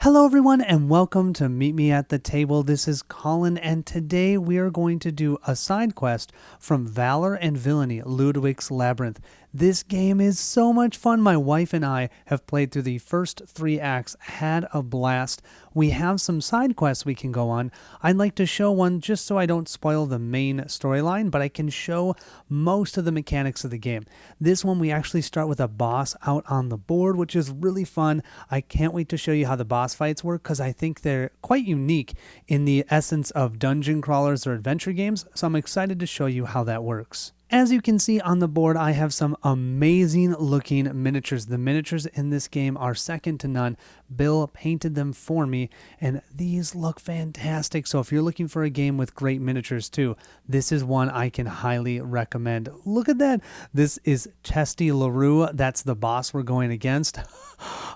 Hello everyone and welcome to Meet Me at the Table. This is Colin and today we are going to do a side quest from Valor and Villainy, Lludwik's Labyrinth. This game is so much fun. My wife and I have played through the first 3 acts, had a blast. We have some side quests we can go on. I'd like to show one just so I don't spoil the main storyline, but I can show most of the mechanics of the game. This one we actually start with a boss out on the board, which is really fun. I can't wait to show you how the boss fights work because I think they're quite unique in the essence of dungeon crawlers or adventure games, so I'm excited to show you how that works. As you can see on the board, I have some amazing looking miniatures. The miniatures in this game are second to none. Bill painted them for me, and these look fantastic. So if you're looking for a game with great miniatures too, this is one I can highly recommend. Look at that. This is Chesty LaRue. That's the boss we're going against.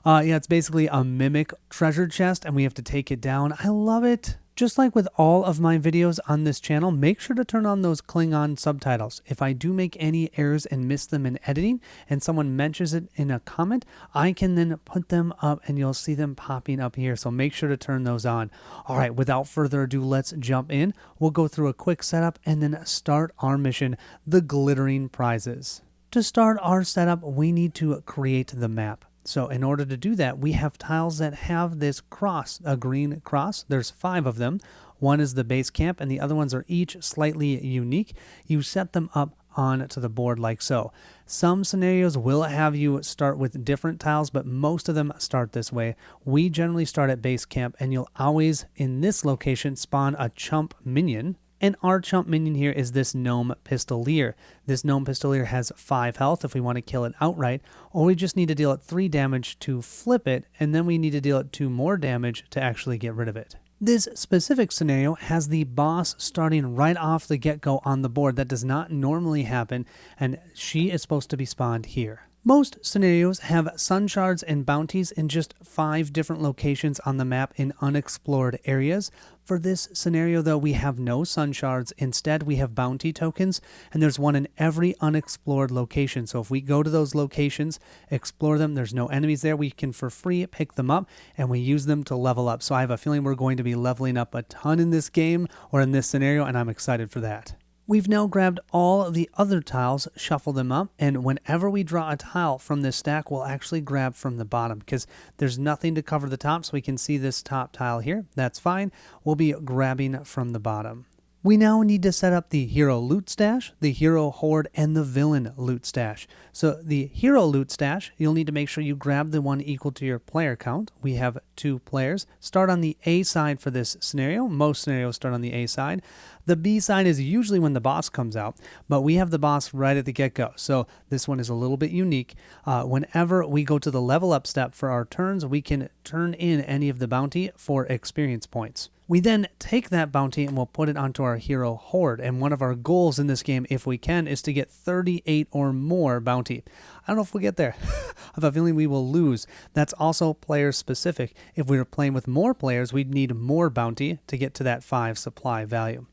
Yeah, it's basically a mimic treasure chest, and we have to take it down. I love it. Just like with all of my videos on this channel, make sure to turn on those Klingon subtitles. If I do make any errors and miss them in editing and someone mentions it in a comment, I can then put them up and you'll see them popping up here. So make sure to turn those on. All right, without further ado, let's jump in. We'll go through a quick setup and then start our mission, the Glittering Prizes. To start our setup, we need to create the map. So in order to do that, we have tiles that have this cross, a green cross. There's 5 of them. One is the base camp, and the other ones are each slightly unique. You set them up onto the board like so. Some scenarios will have you start with different tiles, but most of them start this way. We generally start at base camp, and you'll always, in this location, spawn a chump minion. And our chump minion here is this gnome pistolier. This gnome pistolier has 5 health if we want to kill it outright, or we just need to deal it 3 damage to flip it, and then we need to deal it 2 more damage to actually get rid of it. This specific scenario has the boss starting right off the get-go on the board. That does not normally happen, and she is supposed to be spawned here. Most scenarios have sun shards and bounties in just 5 different locations on the map in unexplored areas. For this scenario, though, we have no sun shards. Instead, we have bounty tokens, and there's one in every unexplored location. So if we go to those locations, explore them, there's no enemies there, we can for free pick them up, and we use them to level up. So I have a feeling we're going to be leveling up a ton in this game or in this scenario, and I'm excited for that. We've now grabbed all of the other tiles, shuffle them up, and whenever we draw a tile from this stack, we'll actually grab from the bottom because there's nothing to cover the top, so we can see this top tile here. That's fine. We'll be grabbing from the bottom. We now need to set up the hero loot stash, the hero hoard, and the villain loot stash. So the hero loot stash, you'll need to make sure you grab the one equal to your player count. We have 2 players. Start on the A side for this scenario. Most scenarios start on the A side. The B side is usually when the boss comes out, but we have the boss right at the get-go. So this one is a little bit unique. Whenever we go to the level up step for our turns, we can turn in any of the bounty for experience points. We then take that bounty and we'll put it onto our hero hoard. And one of our goals in this game, if we can, is to get 38 or more bounty. I don't know if we'll get there. I have a feeling we will lose. That's also player specific. If we were playing with more players, we'd need more bounty to get to that 5 supply value.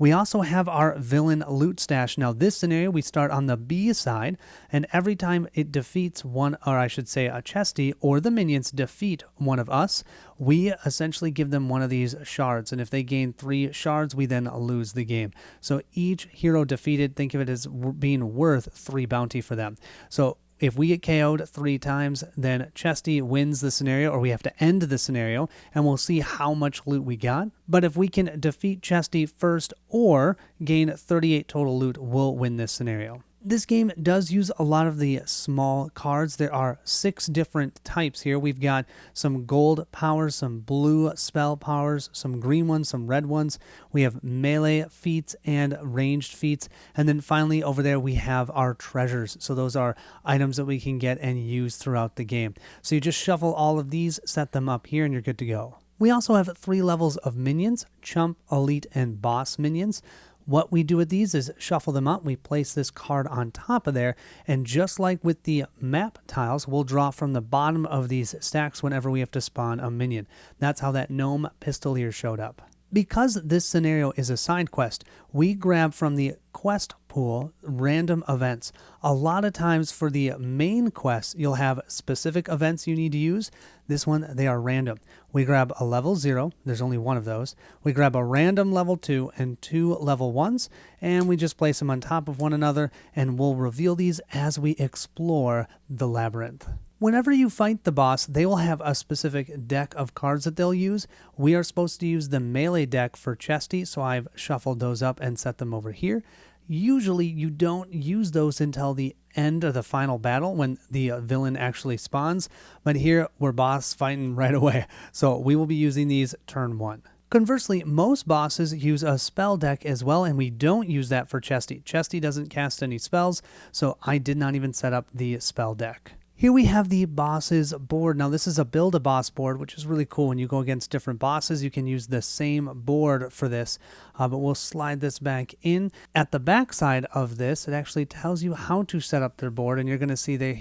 We also have our villain loot stash. Now this scenario, we start on the B side, and every time it defeats one, or I should say a chesty, or the minions defeat one of us, we essentially give them one of these shards, and if they gain 3 shards, we then lose the game. So each hero defeated, think of it as being worth 3 bounty for them. So if we get KO'd 3 times, then Chesty wins the scenario, or we have to end the scenario, and we'll see how much loot we got. But if we can defeat Chesty first or gain 38 total loot, we'll win this scenario. This game does use a lot of the small cards. There are 6 different types here. We've got some gold powers, some blue spell powers, some green ones, some red ones. We have melee feats and ranged feats. And then finally over there we have our treasures. So those are items that we can get and use throughout the game. So you just shuffle all of these, set them up here, and you're good to go. We also have 3 levels of minions: chump, elite, and boss minions. What we do with these is shuffle them up, we place this card on top of there, and just like with the map tiles, we'll draw from the bottom of these stacks whenever we have to spawn a minion. That's how that gnome pistolier showed up. Because this scenario is a side quest, we grab from the quest pool random events. A lot of times for the main quests, you'll have specific events you need to use. This one, they are random. We grab a level 0, there's only one of those. We grab a random level 2 and 2 level 1s, and we just place them on top of one another, and we'll reveal these as we explore the labyrinth. Whenever you fight the boss, they will have a specific deck of cards that they'll use. We are supposed to use the melee deck for Chesty, so I've shuffled those up and set them over here. Usually you don't use those until the end of the final battle when the villain actually spawns, but here we're boss fighting right away, so we will be using these turn 1. Conversely, most bosses use a spell deck as well, and we don't use that for Chesty. Chesty doesn't cast any spells, so I did not even set up the spell deck. Here we have the bosses board. Now this is a build a boss board, which is really cool. When you go against different bosses, you can use the same board for this, but we'll slide this back in. At the back side of this, it actually tells you how to set up their board, and you're going to see that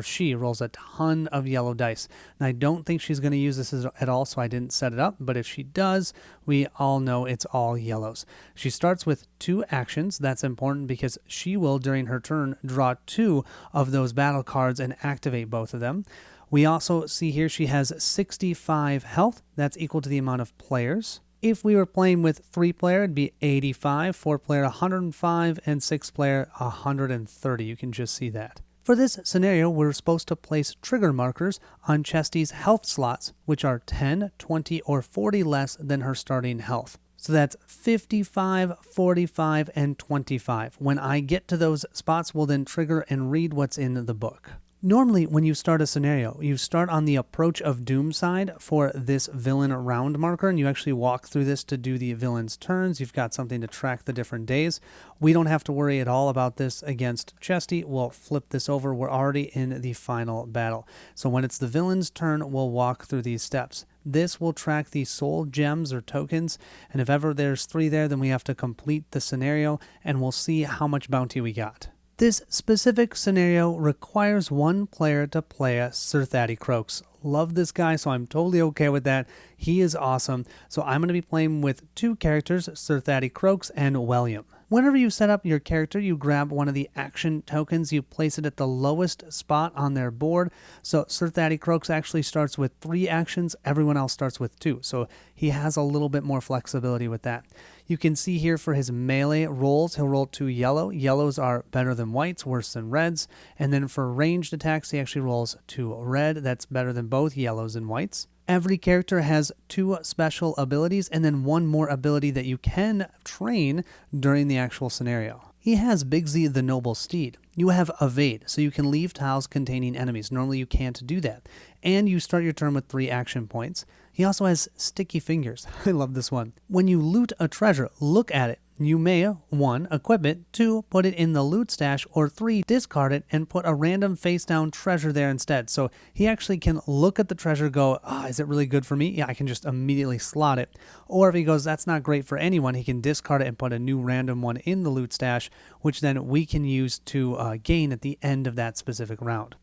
she rolls a ton of yellow dice. And I don't think she's going to use this at all, so I didn't set it up, but if she does, we all know it's all yellows. She starts with 2 actions. That's important because she will, during her turn, draw 2 of those battle cards and activate both of them. We also see here she has 65 health. That's equal to the amount of players. If we were playing with 3-player, it'd be 85, 4-player 105, and 6-player 130. You can just see that. For this scenario, we're supposed to place trigger markers on Chesty's health slots, which are 10, 20, or 40 less than her starting health. So that's 55, 45, and 25. When I get to those spots, we'll then trigger and read what's in the book. Normally, when you start a scenario, you start on the approach of doom side for this villain round marker, and you actually walk through this to do the villain's turns. You've got something to track the different days. We don't have to worry at all about this against Chesty. We'll flip this over. We're already in the final battle. So when it's the villain's turn, we'll walk through these steps. This will track the soul gems or tokens, and if ever there's 3 there, then we have to complete the scenario, and we'll see how much bounty we got. This specific scenario requires 1 player to play a Sir Thaddy Croaks. Love this guy, so I'm totally okay with that. He is awesome. So I'm going to be playing with 2 characters, Sir Thaddy Croaks and William. Whenever you set up your character, you grab one of the action tokens, you place it at the lowest spot on their board. So Sir Thaddy Croaks actually starts with 3 actions, everyone else starts with 2. So he has a little bit more flexibility with that. You can see here for his melee rolls, he'll roll 2 yellow. Yellows are better than whites, worse than reds. And then for ranged attacks, he actually rolls 2 red. That's better than both yellows and whites. Every character has 2 special abilities and then 1 more ability that you can train during the actual scenario. He has Bigsy the Noble Steed. You have Evade, so you can leave tiles containing enemies. Normally you can't do that. And you start your turn with 3 action points. He also has Sticky Fingers. I love this one. When you loot a treasure, look at it. You may, 1, equip it, 2, put it in the loot stash, or 3, discard it and put a random face-down treasure there instead. So he actually can look at the treasure, go, is it really good for me? Yeah, I can just immediately slot it. Or if he goes, that's not great for anyone, he can discard it and put a new random one in the loot stash, which then we can use to gain at the end of that specific round.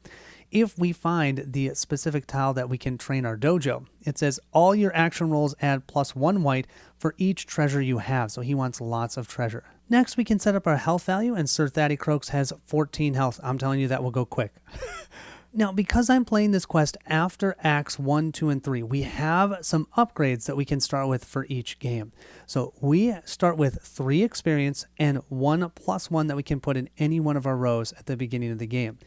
If we find the specific tile that we can train our dojo, it says all your action rolls add +1 white for each treasure you have, so he wants lots of treasure. Next, we can set up our health value, and Sir Thaddy Croaks has 14 health. I'm telling you that will go quick. Now, because I'm playing this quest after Acts 1, 2, and 3, we have some upgrades that we can start with for each game. So we start with 3 experience and 1 +1 that we can put in any one of our rows at the beginning of the game.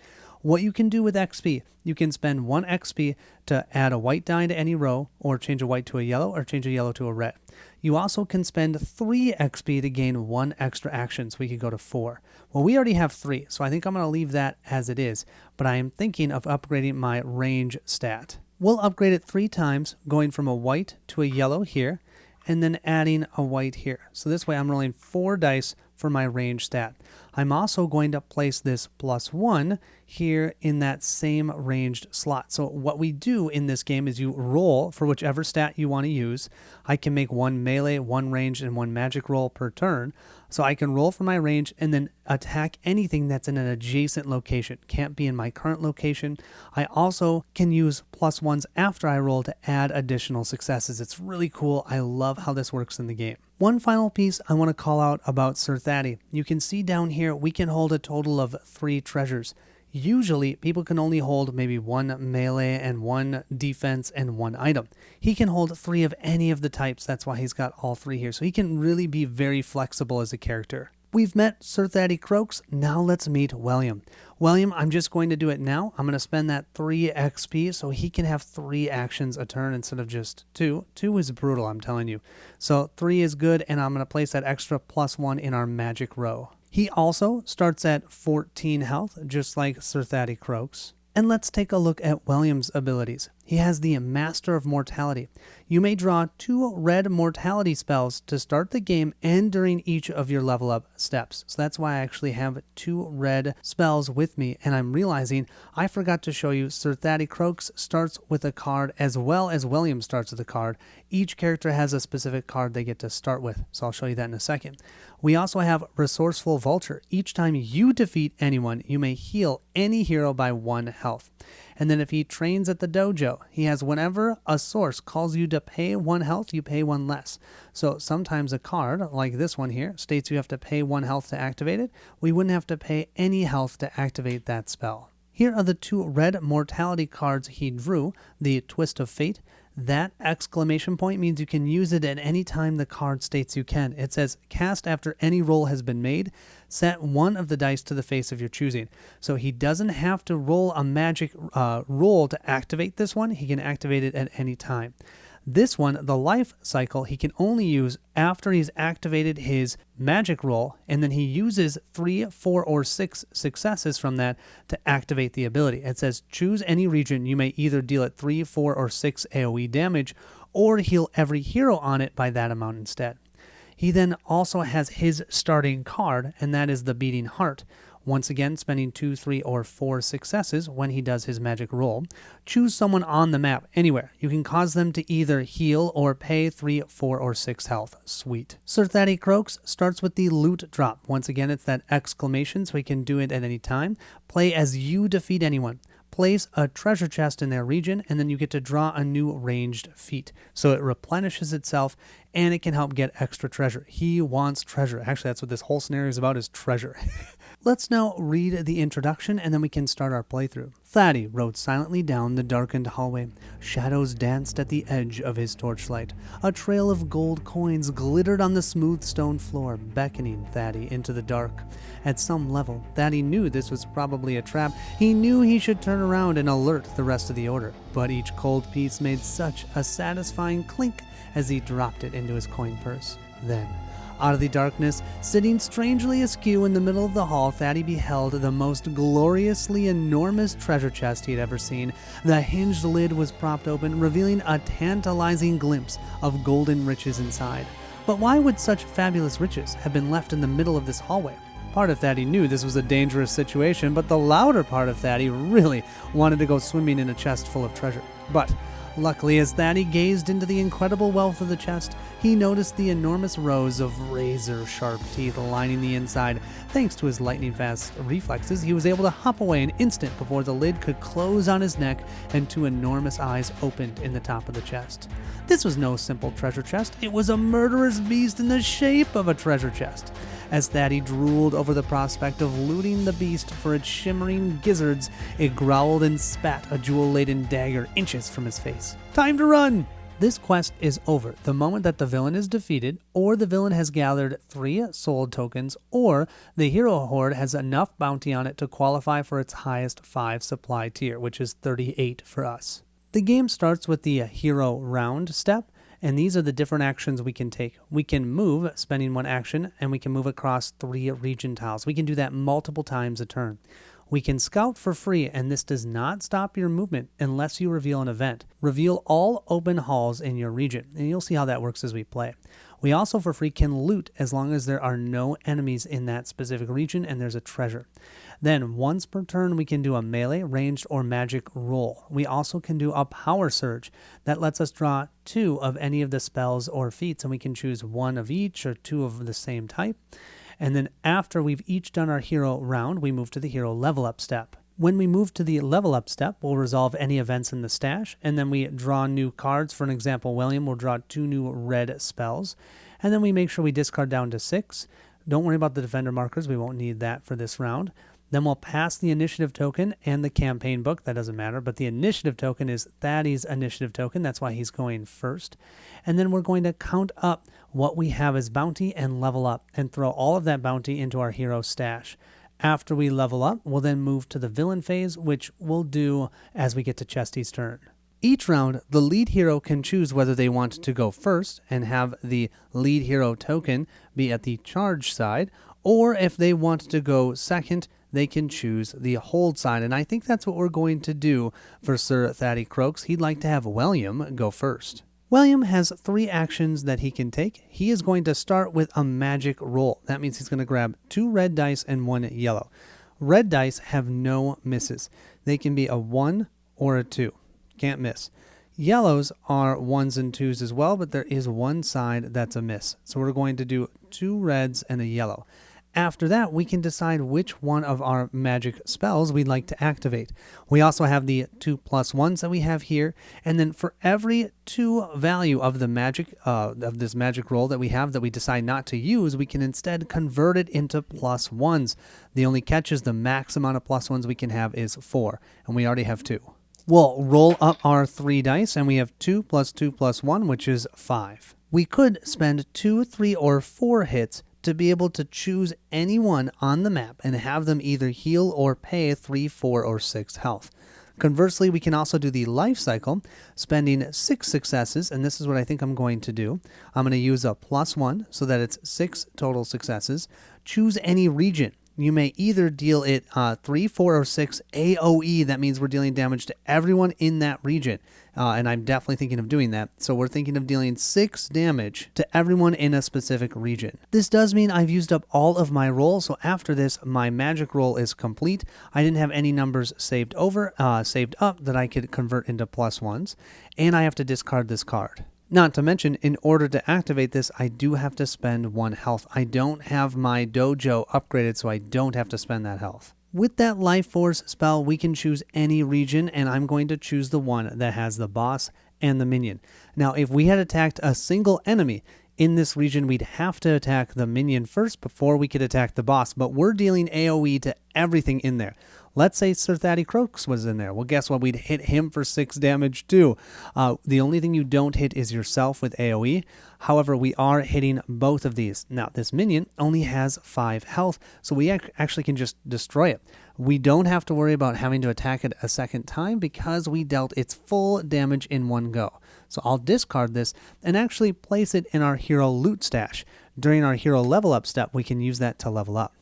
What you can do with XP, you can spend 1 XP to add a white die to any row, or change a white to a yellow, or change a yellow to a red. You also can spend 3 XP to gain 1 extra action, so we could go to 4. Well, we already have 3, so I think I'm going to leave that as it is, but I am thinking of upgrading my range stat. We'll upgrade it 3 times, going from a white to a yellow here, and then adding a white here. So this way I'm rolling 4 dice for my range stat. I'm also going to place this +1 here in that same ranged slot. So what we do in this game is you roll for whichever stat you want to use. I can make 1 melee, 1 ranged, and 1 magic roll per turn. So I can roll for my range and then attack anything that's in an adjacent location. Can't be in my current location. I also can use +1s after I roll to add additional successes. It's really cool. I love how this works in the game. One final piece I want to call out about Sir Thaddy. You can see down here we can hold a total of 3 treasures. Usually, people can only hold maybe 1 melee and 1 defense and 1 item. He can hold 3 of any of the types. That's why he's got all 3 here. So he can really be very flexible as a character. We've met Sir Thaddy Croaks. Now let's meet William. William, I'm just going to do it now. I'm going to spend that 3 XP so he can have 3 actions a turn instead of just 2. 2 is brutal, I'm telling you. So 3 is good, and I'm going to place that extra +1 in our magic row. He also starts at 14 health, just like Sir Thaddy Croaks. And let's take a look at William's abilities. He has the Master of Mortality. You may draw 2 red mortality spells to start the game and during each of your level up steps. So that's why I actually have 2 red spells with me, and I'm realizing I forgot to show you Sir Thaddy Croaks starts with a card as well as William starts with a card. Each character has a specific card they get to start with, so I'll show you that in a second. We also have Resourceful Vulture. Each time you defeat anyone, you may heal any hero by 1 health. And then if he trains at the dojo, he has whenever a source calls you to pay 1 health, you pay 1 less. So sometimes a card, like this one here, states you have to pay 1 health to activate it. We wouldn't have to pay any health to activate that spell. Here are the 2 red mortality cards he drew, the Twist of Fate. That exclamation point means you can use it at any time the card states you can. It says, cast after any roll has been made. Set 1 of the dice to the face of your choosing. So he doesn't have to roll a magic roll to activate this one. He can activate it at any time. This one, the life cycle, he can only use after he's activated his magic roll, and then he uses 3, 4, or 6 successes from that to activate the ability. It says choose any region. You may either deal it 3, 4, or 6 AoE damage, or heal every hero on it by that amount instead. He then also has his starting card, and that is the Beating Heart. Once again, spending 2, 3, or 4 successes when he does his magic roll. Choose someone on the map, anywhere. You can cause them to either heal or pay 3, 4, or 6 health. Sweet. Sir Thaddy Croaks starts with the Loot Drop. Once again, it's that exclamation, so he can do it at any time. Play as you defeat anyone. Place a treasure chest in their region, and then you get to draw a new ranged feat. So it replenishes itself, and it can help get extra treasure. He wants treasure. Actually, that's what this whole scenario is about, is treasure. Let's now read the introduction, and then we can start our playthrough. Thaddy rode silently down the darkened hallway. Shadows danced at the edge of his torchlight. A trail of gold coins glittered on the smooth stone floor, beckoning Thaddy into the dark. At some level, Thaddy knew this was probably a trap. He knew he should turn around and alert the rest of the order, but each cold piece made such a satisfying clink as he dropped it into his coin purse. Then, out of the darkness, sitting strangely askew in the middle of the hall, Thaddy beheld the most gloriously enormous treasure chest he had ever seen. The hinged lid was propped open, revealing a tantalizing glimpse of golden riches inside. But why would such fabulous riches have been left in the middle of this hallway? Part of Thaddy knew this was a dangerous situation, but the louder part of Thaddy really wanted to go swimming in a chest full of treasure. But luckily, as Thaddy gazed into the incredible wealth of the chest, he noticed the enormous rows of razor-sharp teeth lining the inside. Thanks to his lightning-fast reflexes, he was able to hop away an instant before the lid could close on his neck and 2 enormous eyes opened in the top of the chest. This was no simple treasure chest. It was a murderous beast in the shape of a treasure chest. As Thaddy drooled over the prospect of looting the beast for its shimmering gizzards, it growled and spat a jewel-laden dagger inches from his face. Time to run! This quest is over the moment that the villain is defeated, or the villain has gathered 3 soul tokens, or the hero horde has enough bounty on it to qualify for its highest 5 supply tier, which is 38 for us. The game starts with the hero round step, and these are the different actions we can take. We can move, spending 1 action, and we can move across 3 region tiles. We can do that multiple times a turn. We can scout for free, and this does not stop your movement unless you reveal an event. Reveal all open halls in your region, and you'll see how that works as we play. We also for free can loot as long as there are no enemies in that specific region and there's a treasure. Then once per turn we can do a melee, ranged, or magic roll. We also can do a power surge. That lets us draw 2 of any of the spells or feats, and we can choose 1 of each or 2 of the same type. And then after we've each done our hero round, we move to the hero level up step. When we move to the level up step, we'll resolve any events in the stash, and then we draw new cards. For an example, William will draw 2 new red spells, and then we make sure we discard down to 6. Don't worry about the defender markers, we won't need that for this round. Then we'll pass the initiative token and the campaign book. That doesn't matter, but the initiative token is Thaddy's initiative token. That's why he's going first. And then we're going to count up what we have as bounty and level up and throw all of that bounty into our hero stash. After we level up, we'll then move to the villain phase, which we'll do as we get to Chesty's turn. Each round, the lead hero can choose whether they want to go first and have the lead hero token be at the charge side, or if they want to go second, they can choose the hold side. And I think that's what we're going to do for Sir Thaddy Croaks. He'd like to have William go first. William has 3 actions that he can take. He is going to start with a magic roll. That means he's going to grab 2 red dice and 1 yellow. Red dice have no misses. They can be a 1 or a 2. Can't miss. Yellows are 1s and 2s as well, but there is one side that's a miss. So we're going to do 2 reds and a yellow. After that, we can decide which one of our magic spells we'd like to activate. We also have the 2+1s that we have here, and then for every 2 value of the magic of this magic roll that we have that we decide not to use, we can instead convert it into +1s. The only catch is the max amount of +1s we can have is 4, and we already have 2. We'll roll up our 3 dice, and we have 2 + 2 + 1, which is 5. We could spend 2, 3, or 4 hits to be able to choose anyone on the map and have them either heal or pay 3, 4, or 6 health. Conversely, we can also do the life cycle, spending 6 successes, and this is what I think I'm going to do. I'm going to use a +1 so that it's 6 total successes. Choose any region. You may either deal it 3, 4, or 6 AoE. That means we're dealing damage to everyone in that region. And I'm definitely thinking of doing that. So we're thinking of dealing 6 damage to everyone in a specific region. This does mean I've used up all of my rolls. So after this, my magic roll is complete. I didn't have any numbers saved up that I could convert into +1s. And I have to discard this card. Not to mention, in order to activate this, I do have to spend 1 health. I don't have my dojo upgraded, so I don't have to spend that health. With that Life Force spell, we can choose any region, and I'm going to choose the one that has the boss and the minion. Now, if we had attacked a single enemy in this region, we'd have to attack the minion first before we could attack the boss, but we're dealing AoE to everything in there. Let's say Sir Thaddy Croaks was in there. Well, guess what? We'd hit him for 6 damage too. The only thing you don't hit is yourself with AoE. However, we are hitting both of these. Now, this minion only has 5 health, so we actually can just destroy it. We don't have to worry about having to attack it a second time because we dealt its full damage in one go. So I'll discard this and actually place it in our hero loot stash. During our hero level up step, we can use that to level up.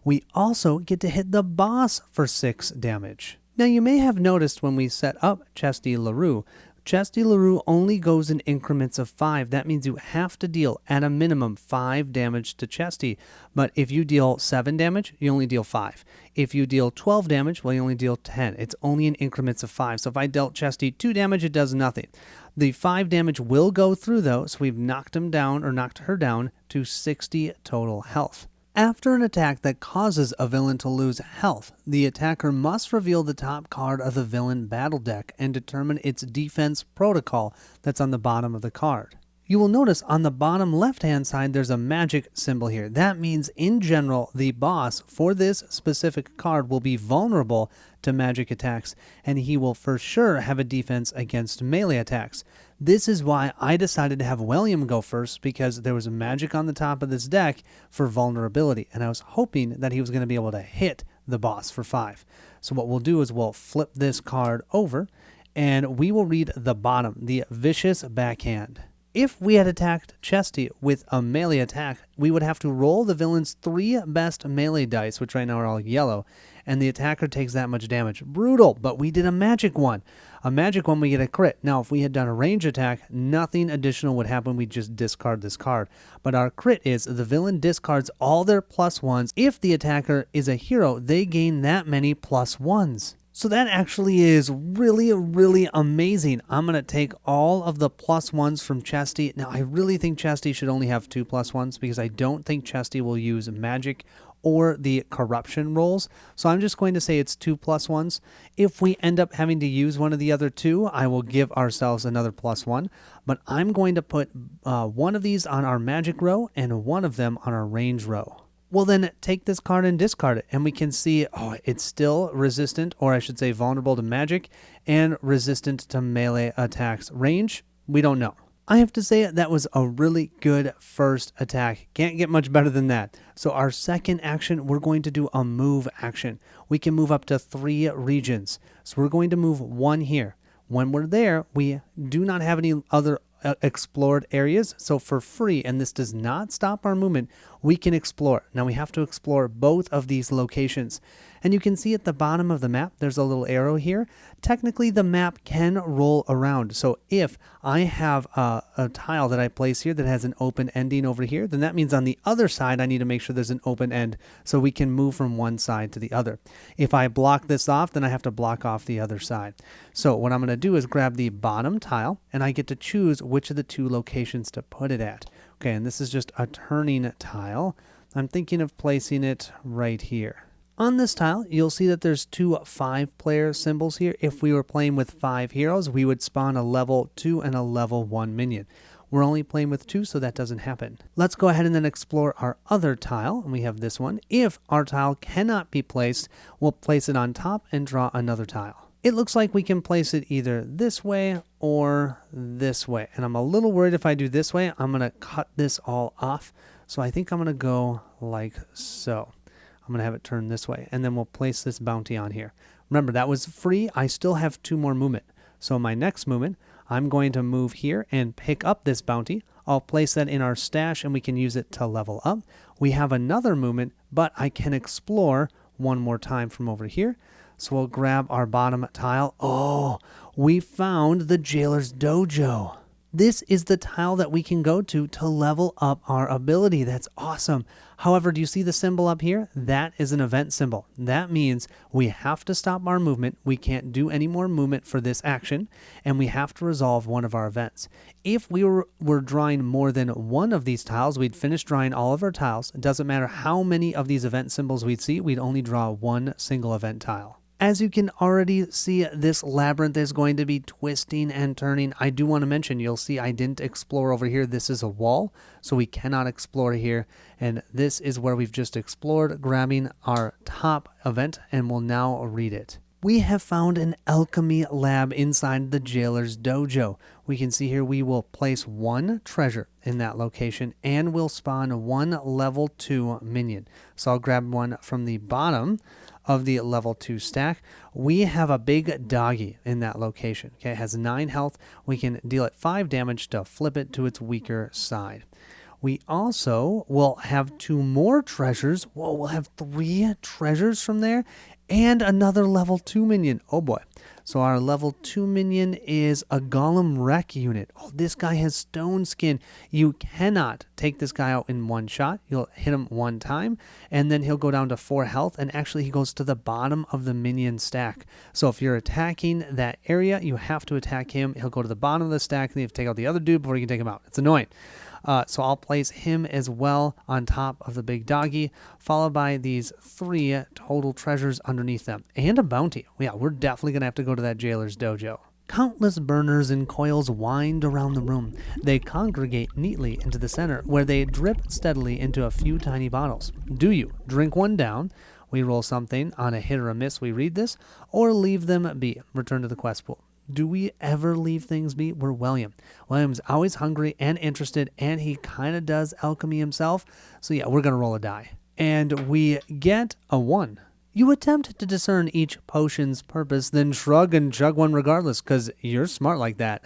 We also get to hit the boss for 6 damage. Now you may have noticed when we set up Chesty LaRue only goes in increments of 5. That means you have to deal at a minimum 5 damage to Chesty. But if you deal 7 damage, you only deal 5. If you deal 12 damage, well, you only deal 10. It's only in increments of 5. So if I dealt Chesty 2 damage, it does nothing. The 5 damage will go through though, so we've knocked him down or knocked her down to 60 total health. After an attack that causes a villain to lose health, the attacker must reveal the top card of the villain battle deck and determine its defense protocol that's on the bottom of the card. You will notice on the bottom left-hand side there's a magic symbol here. That means in general the boss for this specific card will be vulnerable to magic attacks, and he will for sure have a defense against melee attacks. This is why I decided to have William go first, because there was magic on the top of this deck for vulnerability, and I was hoping that he was going to be able to hit the boss for 5. So what we'll do is we'll flip this card over, and we will read the bottom, the Vicious Backhand. If we had attacked Chesty with a melee attack, we would have to roll the villain's 3 best melee dice, which right now are all yellow, and the attacker takes that much damage. Brutal, but we did a magic one. A magic one, we get a crit. Now, if we had done a range attack, nothing additional would happen. We'd just discard this card. But our crit is the villain discards all their +1s. If the attacker is a hero, they gain that many +1s. So that actually is really, really amazing. I'm going to take all of the +1s from Chesty. Now, I really think Chesty should only have 2 +1s because I don't think Chesty will use magic or the corruption rolls. So I'm just going to say it's 2 +1s. If we end up having to use one of the other two, I will give ourselves another +1. But I'm going to put one of these on our magic row and one of them on our range row. We'll then take this card and discard it, and we can see, oh, it's still resistant, or I should say vulnerable to magic, and resistant to melee attacks. Range, we don't know. I have to say that was a really good first attack. Can't get much better than that. So our second action, we're going to do a move action. We can move up to 3 regions. So we're going to move 1 here. When we're there, we do not have any other explored areas, so for free, and this does not stop our movement, we can explore. Now we have to explore both of these locations, and you can see at the bottom of the map there's a little arrow here. Technically the map can roll around, so if I have a tile that I place here that has an open ending over here, then that means on the other side I need to make sure there's an open end so we can move from one side to the other. If I block this off, then I have to block off the other side. So what I'm going to do is grab the bottom tile, and I get to choose which of the 2 locations to put it at. Okay, and this is just a turning tile. I'm thinking of placing it right here. On this tile, you'll see that there's 2 5-player symbols here. If we were playing with 5 heroes, we would spawn a level 2 and a level 1 minion. We're only playing with 2, so that doesn't happen. Let's go ahead and then explore our other tile, and we have this one. If our tile cannot be placed, we'll place it on top and draw another tile. It looks like we can place it either this way or this way. And I'm a little worried if I do this way, I'm going to cut this all off. So I think I'm going to go like so. I'm going to have it turn this way. And then we'll place this bounty on here. Remember, that was free. I still have 2 more movement. So my next movement, I'm going to move here and pick up this bounty. I'll place that in our stash and we can use it to level up. We have another movement, but I can explore one more time from over here. So we'll grab our bottom tile. Oh, we found the Jailer's Dojo. This is the tile that we can go to level up our ability. That's awesome. However, do you see the symbol up here? That is an event symbol. That means we have to stop our movement. We can't do any more movement for this action, and we have to resolve one of our events. If we were drawing more than one of these tiles, we'd finish drawing all of our tiles. It doesn't matter how many of these event symbols we'd see, we'd only draw one single event tile. As you can already see, this labyrinth is going to be twisting and turning. I do want to mention, you'll see I didn't explore over here. This is a wall, so we cannot explore here. And this is where we've just explored, grabbing our top event, and we'll now read it. We have found an alchemy lab inside the Jailer's Dojo. We can see here we will place 1 treasure in that location, and we'll spawn 1 level 2 minion. So I'll grab one from the bottom of the level 2 stack. We have a big doggy in that location. Okay, it has 9 health. We can deal it 5 damage to flip it to its weaker side. We also will have 2 more treasures. Whoa, we'll have 3 treasures from there and another level 2 minion. Oh boy. So our level 2 minion is a Golem Wreck unit. Oh, this guy has stone skin. You cannot take this guy out in one shot. You'll hit him 1 time, and then he'll go down to 4 health, and actually he goes to the bottom of the minion stack. So if you're attacking that area, you have to attack him. He'll go to the bottom of the stack, and you have to take out the other dude before you can take him out. It's annoying. So I'll place him as well on top of the big doggy, followed by these 3 total treasures underneath them, and a bounty. Yeah, we're definitely going to have to go to that Jailer's Dojo. Countless burners and coils wind around the room. They congregate neatly into the center, where they drip steadily into a few tiny bottles. Do you drink one down? We roll something. On a hit or a miss, we read this, or leave them be. Return to the quest pool. Do we ever leave things be? We're William. William's always hungry and interested, and he kind of does alchemy himself. So yeah, we're going to roll a die. And we get a 1. You attempt to discern each potion's purpose, then shrug and chug one regardless, because you're smart like that.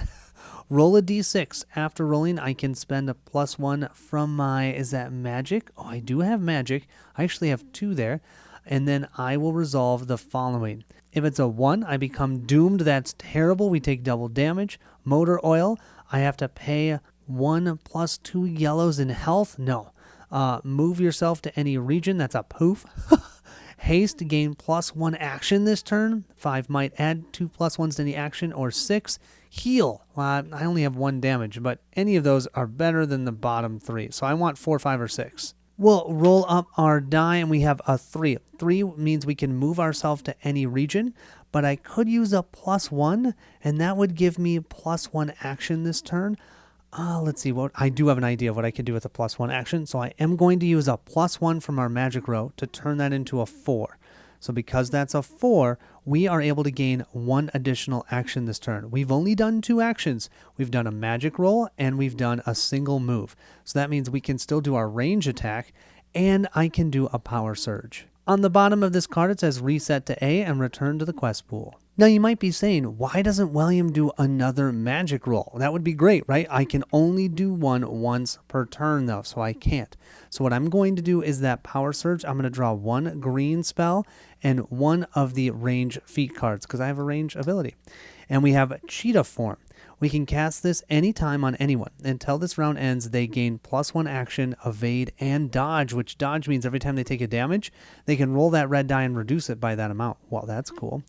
Roll a d6. After rolling, I can spend a +1 from my, is that magic? Oh, I do have magic. I actually have 2 there. And then I will resolve the following. If it's a 1, I become doomed. That's terrible. We take double damage. Motor oil, I have to pay 1 + 2 yellows in health. No. Move yourself to any region. That's a poof. Haste, gain +1 action this turn. 5 might add 2 +1s to any action. Or 6, heal. I only have 1 damage, but any of those are better than the bottom 3. So I want 4, 5, or 6. We'll roll up our die and we have a 3. 3 means we can move ourselves to any region, but I could use a +1 and that would give me +1 action this turn. Let's see, what I do have an idea of what I can do with a +1 action, so I am going to use a +1 from our magic row to turn that into a 4. So because that's a 4, we are able to gain 1 additional action this turn. We've only done 2 actions. We've done a magic roll and we've done a single move. So that means we can still do our range attack and I can do a power surge. On the bottom of this card, it says reset to A and return to the quest pool. Now you might be saying, why doesn't William do another magic roll? That would be great, right? I can only do one once per turn though, so I can't. So what I'm going to do is that power surge. I'm going to draw 1 green spell and 1 of the range feat cards because I have a range ability. And we have cheetah form. We can cast this anytime on anyone. Until this round ends, they gain +1 action, evade, and dodge, which dodge means every time they take a damage, they can roll that red die and reduce it by that amount. Well, that's cool.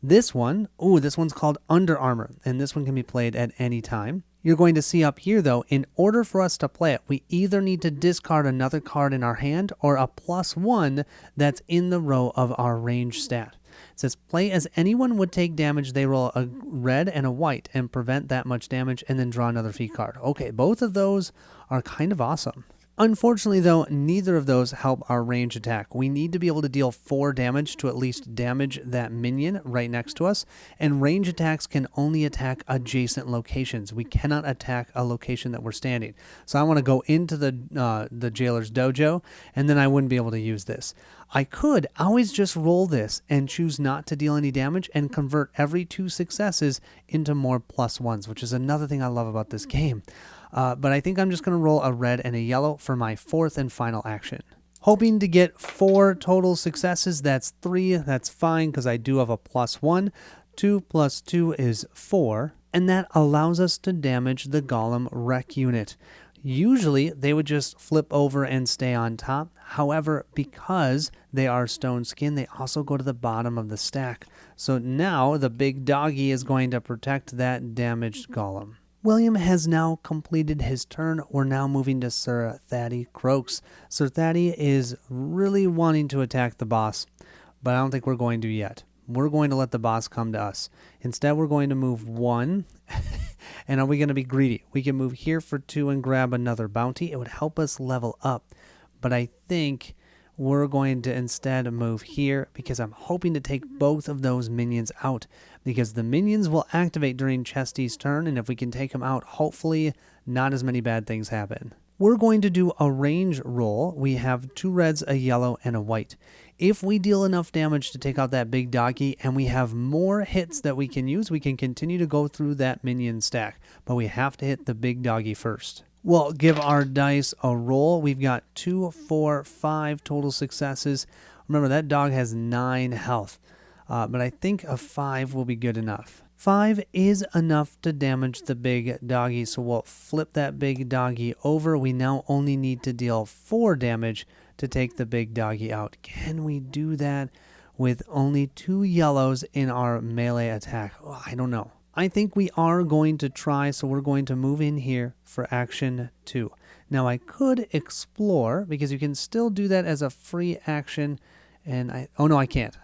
This one, this one's called Under Armor, and this one can be played at any time. You're going to see up here, though, in order for us to play it, we either need to discard another card in our hand or a +1 that's in the row of our range stat. It says play as anyone would take damage. They roll a red and a white and prevent that much damage and then draw another feat card. Okay, both of those are kind of awesome. Unfortunately, though, neither of those help our range attack. We need to be able to deal 4 damage to at least damage that minion right next to us, and range attacks can only attack adjacent locations. We cannot attack a location that we're standing. So I want to go into the jailer's dojo, and then I wouldn't be able to use this. I could always just roll this and choose not to deal any damage and convert every 2 successes into more +1s, which is another thing I love about this game. But I think I'm just going to roll a red and a yellow for my 4th and final action. Hoping to get 4 total successes. That's 3. That's fine because I do have a +1. 2 + 2 is 4. And that allows us to damage the golem wreck unit. Usually they would just flip over and stay on top. However, because they are stone skin, they also go to the bottom of the stack. So now the big doggy is going to protect that damaged golem. William has now completed his turn. We're now moving to Sir Thaddy Croaks. Sir Thaddy is really wanting to attack the boss, but I don't think we're going to yet. We're going to let the boss come to us. Instead, we're going to move 1. And are we going to be greedy? We can move here for 2 and grab another bounty. It would help us level up. But I think we're going to instead move here because I'm hoping to take both of those minions out, because the minions will activate during Chesty's turn, and if we can take them out, hopefully not as many bad things happen. We're going to do a range roll. We have 2 reds, a yellow, and a white. If we deal enough damage to take out that big doggy and we have more hits that we can use, we can continue to go through that minion stack, but we have to hit the big doggy first. We'll give our dice a roll. We've got 2, 4, 5 total successes. Remember, that dog has 9 health, but I think a 5 will be good enough. 5 is enough to damage the big doggy, so we'll flip that big doggy over. We now only need to deal 4 damage to take the big doggy out. Can we do that with only 2 yellows in our melee attack? Oh, I don't know. I think we are going to try, so we're going to move in here for action 2. Now I could explore, because you can still do that as a free action, and oh no, I can't.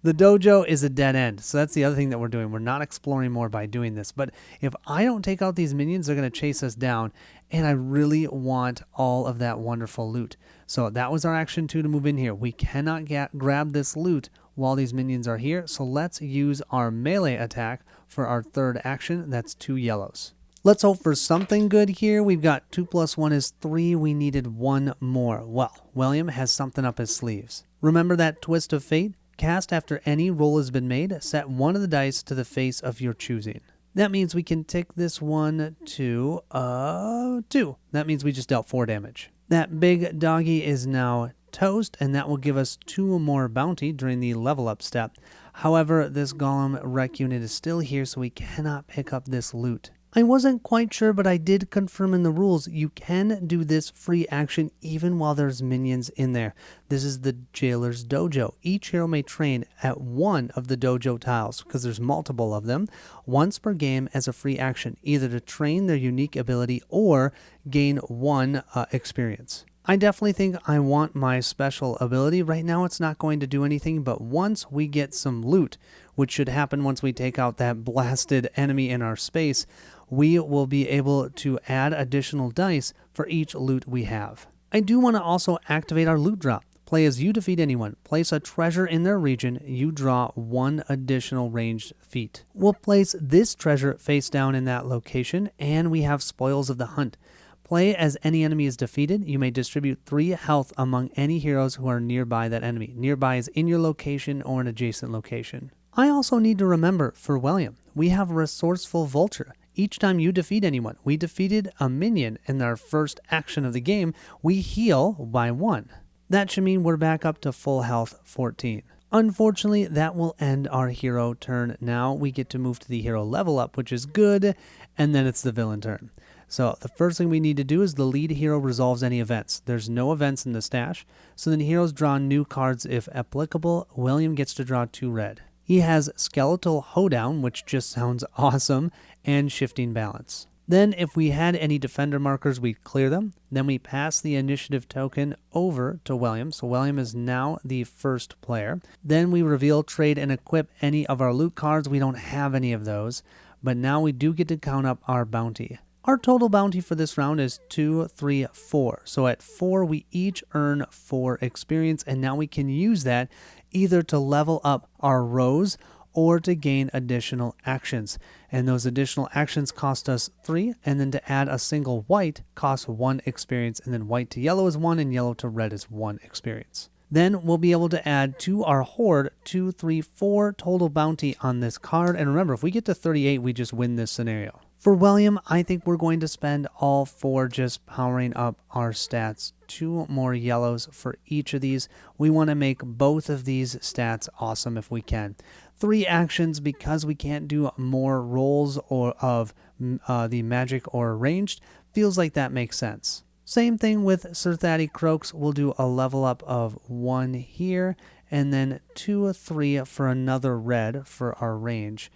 The dojo is a dead end, so that's the other thing that we're doing. We're not exploring more by doing this, but if I don't take out these minions, they're going to chase us down, and I really want all of that wonderful loot. So that was our action 2 to move in here. We cannot grab this loot while these minions are here, so let's use our melee attack for our 3rd action. That's 2 yellows. Let's hope for something good here. We've got 2 + 1 is 3. We needed 1 more. Well, William has something up his sleeves. Remember that twist of fate? Cast after any roll has been made. Set 1 of the dice to the face of your choosing. That means we can tick this one to 2. That means we just dealt 4 damage. That big doggy is now toast, and that will give us 2 more bounty during the level up step. However, this golem wreck unit is still here, so we cannot pick up this loot. I wasn't quite sure, but I did confirm in the rules you can do this free action even while there's minions in there. This is the Jailer's Dojo. Each hero may train at 1 of the dojo tiles, because there's multiple of them, once per game as a free action, either to train their unique ability or gain 1 experience. I definitely think I want my special ability. Right now it's not going to do anything, but once we get some loot, which should happen once we take out that blasted enemy in our space, we will be able to add additional dice for each loot we have. I do want to also activate our loot drop. Play as you defeat anyone. Place a treasure in their region. You draw 1 additional ranged feat. We'll place this treasure face down in that location, and we have Spoils of the Hunt. Play as any enemy is defeated. You may distribute 3 health among any heroes who are nearby that enemy. Nearby is in your location or an adjacent location. I also need to remember for William, we have Resourceful Vulture. Each time you defeat anyone, we defeated a minion in our first action of the game, we heal by 1. That should mean we're back up to full health 14. Unfortunately, that will end our hero turn. Now we get to move to the hero level up, which is good, and then it's the villain turn. So the first thing we need to do is the lead hero resolves any events. There's no events in the stash, so then heroes draw new cards if applicable. William gets to draw 2 red. He has Skeletal Hoedown, which just sounds awesome, and Shifting Balance. Then if we had any defender markers, we clear them. Then we pass the initiative token over to William. So William is now the first player. Then we reveal, trade, and equip any of our loot cards. We don't have any of those, but now we do get to count up our bounty. Our total bounty for this round is 2, 3, 4. So at 4, we each earn 4 experience, and now we can use that either to level up our rows or to gain additional actions. And those additional actions cost us 3, and then to add a single white costs 1 experience, and then white to yellow is 1, and yellow to red is 1 experience. Then we'll be able to add to our hoard 2, 3, 4 total bounty on this card. And remember, if we get to 38, we just win this scenario. For William, I think we're going to spend all 4 just powering up our stats. 2 more yellows for each of these. We want to make both of these stats awesome if we can. 3 actions because we can't do more rolls or of the magic or ranged. Feels like that makes sense. Same thing with Sir Thaddy Croaks. We'll do a level up of 1 here, and then 2 or 3 for another red for our range.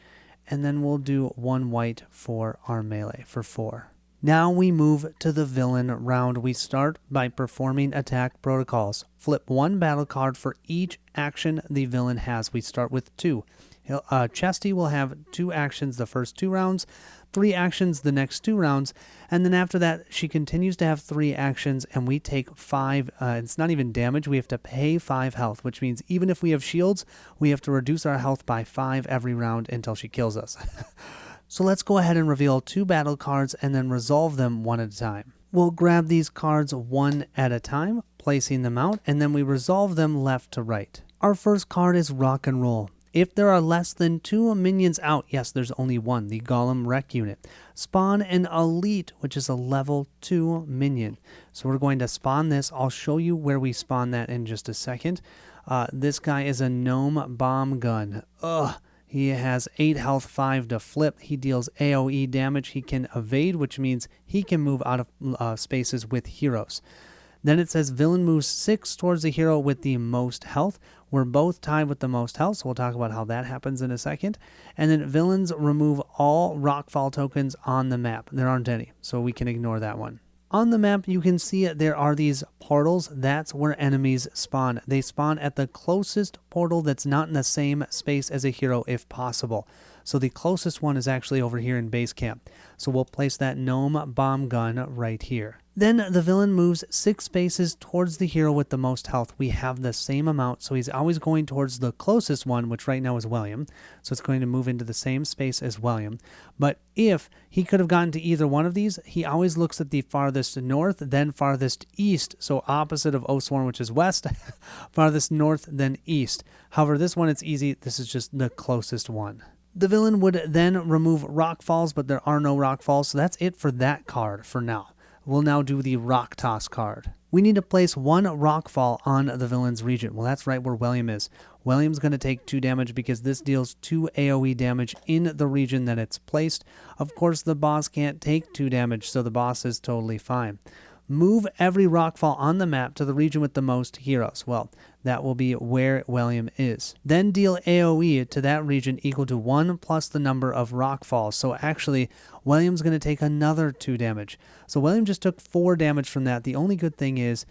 And then we'll do 1 white for our melee for 4. Now we move to the villain round. We start by performing attack protocols. Flip 1 battle card for each action the villain has. We start with 2. Chesty will have 2 actions the first 2 rounds, 3 actions the next 2 rounds, and then after that she continues to have 3 actions, and we take 5, it's not even damage, we have to pay 5 health, which means even if we have shields, we have to reduce our health by 5 every round until she kills us. So let's go ahead and reveal 2 battle cards and then resolve them one at a time. We'll grab these cards one at a time, placing them out, and then we resolve them left to right. Our first card is Rock and Roll. If there are less than 2 minions out, yes, there's only 1, the Golem Wreck unit. Spawn an Elite, which is a level 2 minion. So we're going to spawn this. I'll show you where we spawn that in just a second. This guy is a Gnome Bomb Gun. He has 8 health, 5 to flip. He deals AoE damage. He can evade, which means he can move out of spaces with heroes. Then it says villain moves 6 towards the hero with the most health. We're both tied with the most health, so we'll talk about how that happens in a second. And then villains remove all rockfall tokens on the map. There aren't any, so we can ignore that one. On the map, you can see there are these portals. That's where enemies spawn. They spawn at the closest portal that's not in the same space as a hero if possible. So the closest one is actually over here in base camp. So we'll place that Gnome Bomb Gun right here. Then the villain moves 6 spaces towards the hero with the most health. We have the same amount, so he's always going towards the closest one, which right now is William. So it's going to move into the same space as William. But if he could have gotten to either one of these, he always looks at the farthest north, then farthest east. So opposite of Oathsworn, which is west, farthest north, then east. However, this one, it's easy. This is just the closest one. The villain would then remove rock falls, but there are no rock falls, so that's it for that card for now. We'll now do the Rock Toss card. We need to place 1 rockfall on the villain's region. Well, that's right where William is. William's going to take 2 damage because this deals 2 AoE damage in the region that it's placed. Of course, the boss can't take 2 damage, so the boss is totally fine. Move every rockfall on the map to the region with the most heroes. Well, that will be where William is. Then deal AoE to that region equal to 1 plus the number of rockfalls. So actually, William's going to take another 2 damage. So William just took 4 damage from that. The only good thing is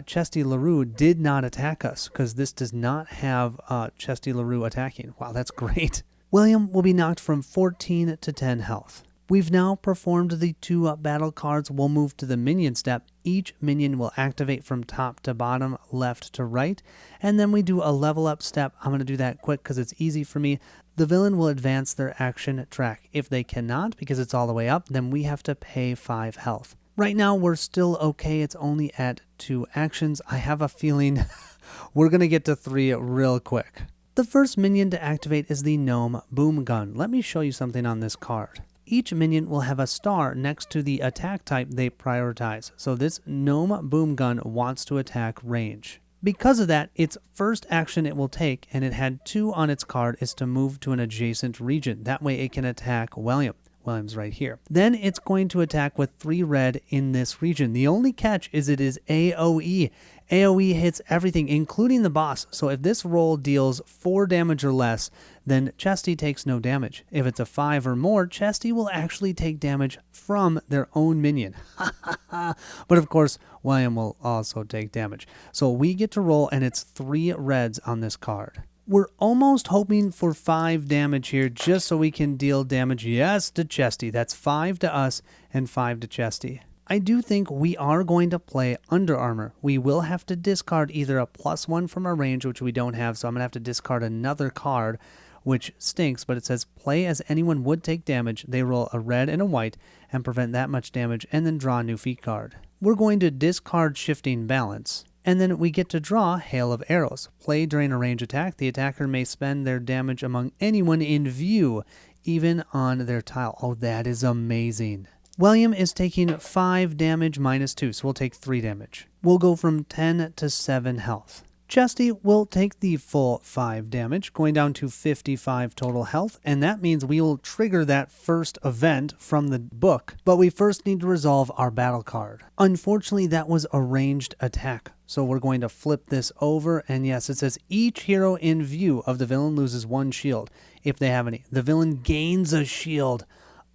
Chesty LaRue did not attack us because this does not have Chesty LaRue attacking. Wow, that's great. William will be knocked from 14 to 10 health. We've now performed the 2 battle cards. We'll move to the minion step. Each minion will activate from top to bottom, left to right. And then we do a level up step. I'm going to do that quick because it's easy for me. The villain will advance their action track. If they cannot, because it's all the way up, then we have to pay 5 health. Right now, we're still okay. It's only at 2 actions. I have a feeling we're going to get to 3 real quick. The first minion to activate is the Gnome Boom Gun. Let me show you something on this card. Each minion will have a star next to the attack type they prioritize. So this Gnome Boom Gun wants to attack range. Because of that, its first action it will take, and it had 2 on its card, is to move to an adjacent region. That way it can attack William. William's right here. Then it's going to attack with 3 red in this region. The only catch is it is AoE. AoE hits everything, including the boss. So if this roll deals 4 damage or less, then Chesty takes no damage. If it's a 5 or more, Chesty will actually take damage from their own minion. But of course, William will also take damage. So we get to roll, and it's 3 reds on this card. We're almost hoping for 5 damage here, just so we can deal damage, yes, to Chesty. That's 5 to us and 5 to Chesty. I do think we are going to play Under Armor. We will have to discard either a +1 from our range, which we don't have, so I'm going to have to discard another card, which stinks, but it says play as anyone would take damage. They roll a red and a white and prevent that much damage, and then draw a new feat card. We're going to discard Shifting Balance. And then we get to draw Hail of Arrows. Play during a range attack. The attacker may spend their damage among anyone in view, even on their tile. Oh, that is amazing. William is taking 5 damage -2, so we'll take 3 damage. We'll go from 10 to 7 health. Chesty will take the full 5 damage, going down to 55 total health, and that means we will trigger that first event from the book, but we first need to resolve our battle card. Unfortunately, that was a ranged attack, so we're going to flip this over, and yes, it says each hero in view of the villain loses 1 shield, if they have any. The villain gains a shield.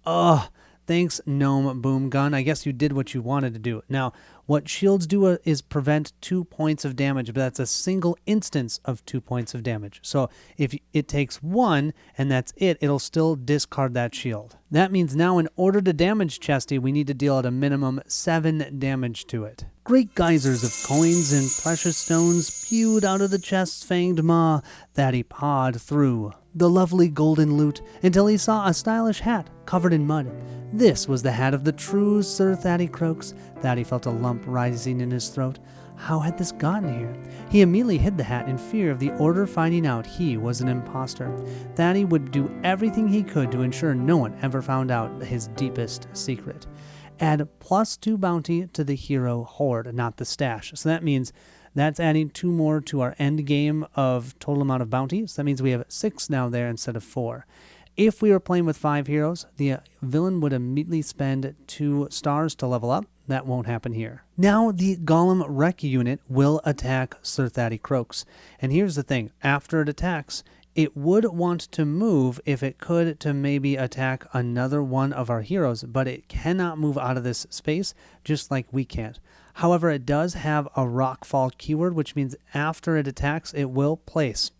Ugh. Thanks, Gnome Boom Gun. I guess you did what you wanted to do. Now, what shields do is prevent 2 points of damage, but that's a single instance of 2 points of damage. So if it takes 1 and that's it, it'll still discard that shield. That means now in order to damage Chesty, we need to deal at a minimum 7 damage to it. Great geysers of coins and precious stones spewed out of the chest's fanged maw that he pawed through the lovely golden loot until he saw a stylish hat covered in mud. This was the hat of the true Sir Thaddy Croaks. Thaddy felt a lump rising in his throat. How had this gotten here? He immediately hid the hat in fear of the Order finding out he was an imposter. Thaddy would do everything he could to ensure no one ever found out his deepest secret. Add +2 bounty to the hero hoard, not the stash. So that means that's adding 2 more to our end game of total amount of bounties. That means we have 6 now there instead of 4. If we were playing with 5 heroes, the villain would immediately spend 2 stars to level up. That won't happen here. Now the Golem Wreck unit will attack Sir Thaddy Croaks. And here's the thing. After it attacks, it would want to move if it could to maybe attack another one of our heroes, but it cannot move out of this space, just like we can't. However, it does have a Rockfall keyword, which means after it attacks, it will place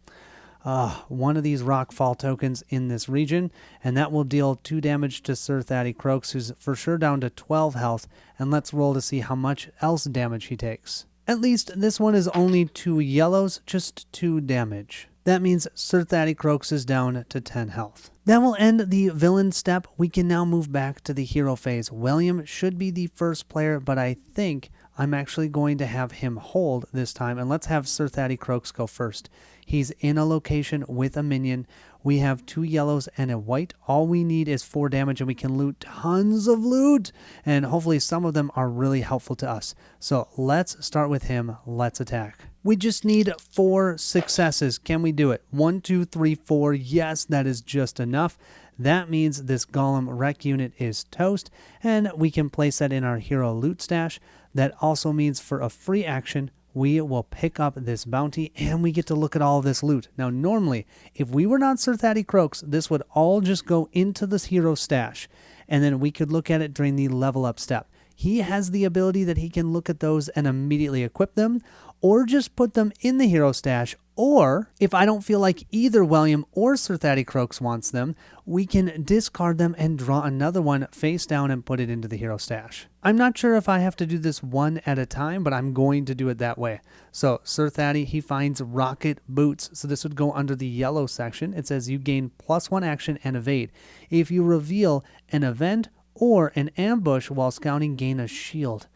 one of these Rockfall tokens in this region, and that will deal 2 damage to Sir Thaddy Croaks, who's for sure down to 12 health, and let's roll to see how much else damage he takes. At least this one is only 2 yellows, just 2 damage. That means Sir Thaddy Croaks is down to 10 health. That will end the villain step. We can now move back to the hero phase. William should be the first player, but I think I'm actually going to have him hold this time, and let's have Sir Thaddy Croaks go first. He's in a location with a minion. We have 2 yellows and a white. All we need is 4 damage, and we can loot tons of loot, and hopefully some of them are really helpful to us. So let's start with him. Let's attack. We just need 4 successes. Can we do it? 1, 2, 3, 4. Yes, that is just enough. That means this Golem Rec unit is toast, and we can place that in our hero loot stash. That also means for a free action, we will pick up this bounty, and we get to look at all of this loot. Now, normally, if we were not Sir Thaddy Croaks, this would all just go into this hero stash, and then we could look at it during the level up step. He has the ability that he can look at those and immediately equip them, or just put them in the hero stash, or if I don't feel like either William or Sir Thaddy Croaks wants them, we can discard them and draw another one face down and put it into the hero stash. I'm not sure if I have to do this one at a time, but I'm going to do it that way. So Sir Thaddy, he finds rocket boots. So this would go under the yellow section. It says you gain +1 action and evade. If you reveal an event or an ambush while scouting, gain a shield.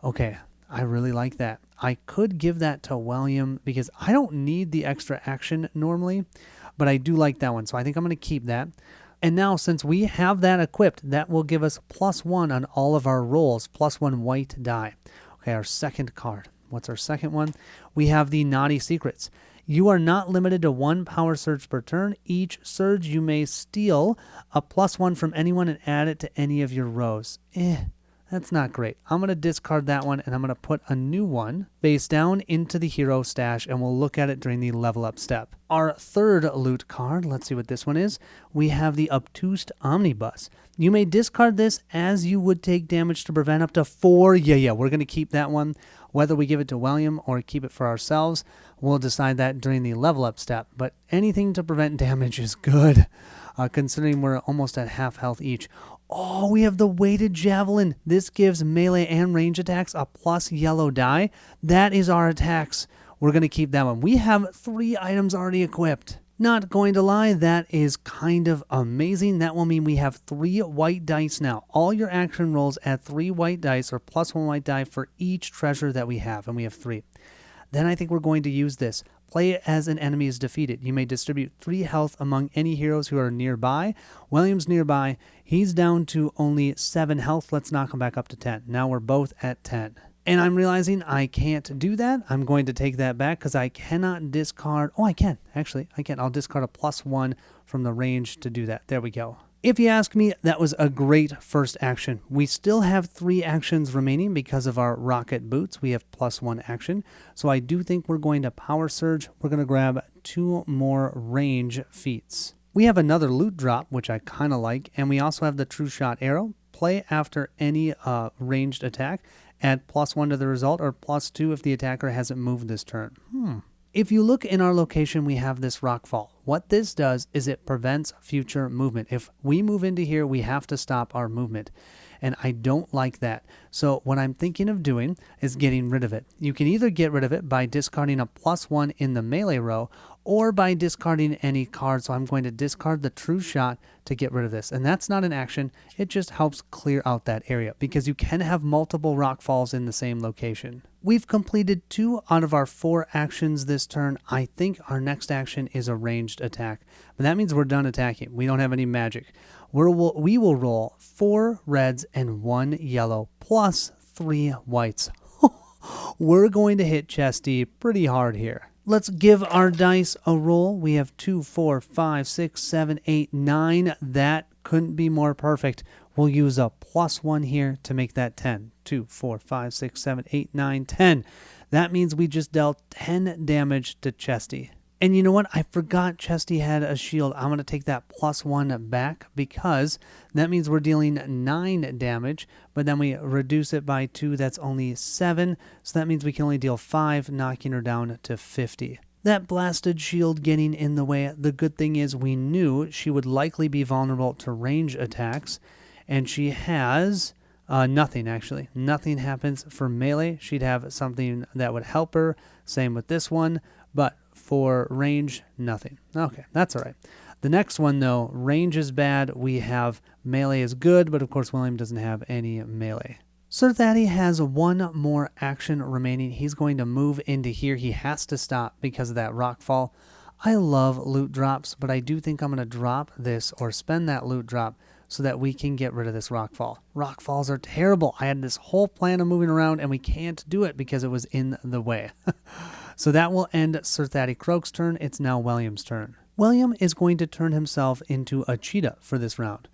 Okay, I really like that. I could give that to William because I don't need the extra action normally, but I do like that one. So I think I'm going to keep that. And now since we have that equipped, that will give us +1 on all of our rolls, +1 white die. Okay, our second card. What's our second one? We have the Naughty Secrets. You are not limited to 1 power surge per turn. Each surge you may steal a +1 from anyone and add it to any of your rows. That's not great. I'm going to discard that one, and I'm going to put a new one face down into the hero stash, and we'll look at it during the level up step. Our third loot card, let's see what this one is. We have the Obtuse Omnibus. You may discard this as you would take damage to prevent up to 4. Yeah, we're going to keep that one. Whether we give it to William or keep it for ourselves, we'll decide that during the level up step. But anything to prevent damage is good, considering we're almost at half health each. Oh, we have the Weighted Javelin. This gives melee and range attacks a + yellow die. That is our attacks. We're going to keep that one. We have 3 items already equipped. Not going to lie, that is kind of amazing. That will mean we have 3 white dice now. All your action rolls add 3 white dice or +1 white die for each treasure that we have, and we have 3. Then I think we're going to use this. Play as an enemy is defeated. You may distribute 3 health among any heroes who are nearby. William's nearby. He's down to only 7 health. Let's knock him back up to 10. Now we're both at 10. And I'm realizing I can't do that. I'm going to take that back because I cannot discard. Oh, I can. Actually, I can. I'll discard a +1 from the range to do that. There we go. If you ask me, that was a great first action. We still have 3 actions remaining because of our rocket boots. We have +1 action. So I do think we're going to power surge. We're going to grab 2 more range feats. We have another loot drop, which I kind of like. And we also have the true shot arrow. Play after any ranged attack. Add +1 to the result or +2 if the attacker hasn't moved this turn. If you look in our location, we have this rockfall. What this does is it prevents future movement. If we move into here, we have to stop our movement. And I don't like that. So what I'm thinking of doing is getting rid of it. You can either get rid of it by discarding a +1 in the melee row or by discarding any card. So I'm going to discard the true shot to get rid of this. And that's not an action. It just helps clear out that area because you can have multiple rock falls in the same location. We've completed 2 out of our 4 actions this turn. I think our next action is a ranged attack. But that means we're done attacking. We don't have any magic. We will roll 4 reds and 1 yellow plus 3 whites. We're going to hit Chesty pretty hard here. Let's give our dice a roll. We have 2, 4, 5, 6, 7, 8, 9. That couldn't be more perfect. We'll use a +1 here to make that 10. 2, 4, 5, 6, 7, 8, 9, 10. That means we just dealt 10 damage to Chesty. And you know what? I forgot Chesty had a shield. I'm going to take that +1 back because that means we're dealing 9 damage, but then we reduce it by 2. That's only 7. So that means we can only deal 5, knocking her down to 50. That blasted shield getting in the way. The good thing is we knew she would likely be vulnerable to range attacks, and she has nothing, actually. Nothing happens for melee. She'd have something that would help her. Same with this one, but for range, nothing. Okay, that's all right. The next one, though, range is bad. We have melee is good, but of course William doesn't have any melee. Sir Thaddy has 1 more action remaining. He's going to move into here. He has to stop because of that rock fall. I love loot drops, but I do think I'm going to drop this or spend that loot drop so that we can get rid of this rock fall. Rock falls are terrible. I had this whole plan of moving around, and we can't do it because it was in the way. So that will end Sir Thaddy Croaks' turn. It's now William's turn. William is going to turn himself into a cheetah for this round.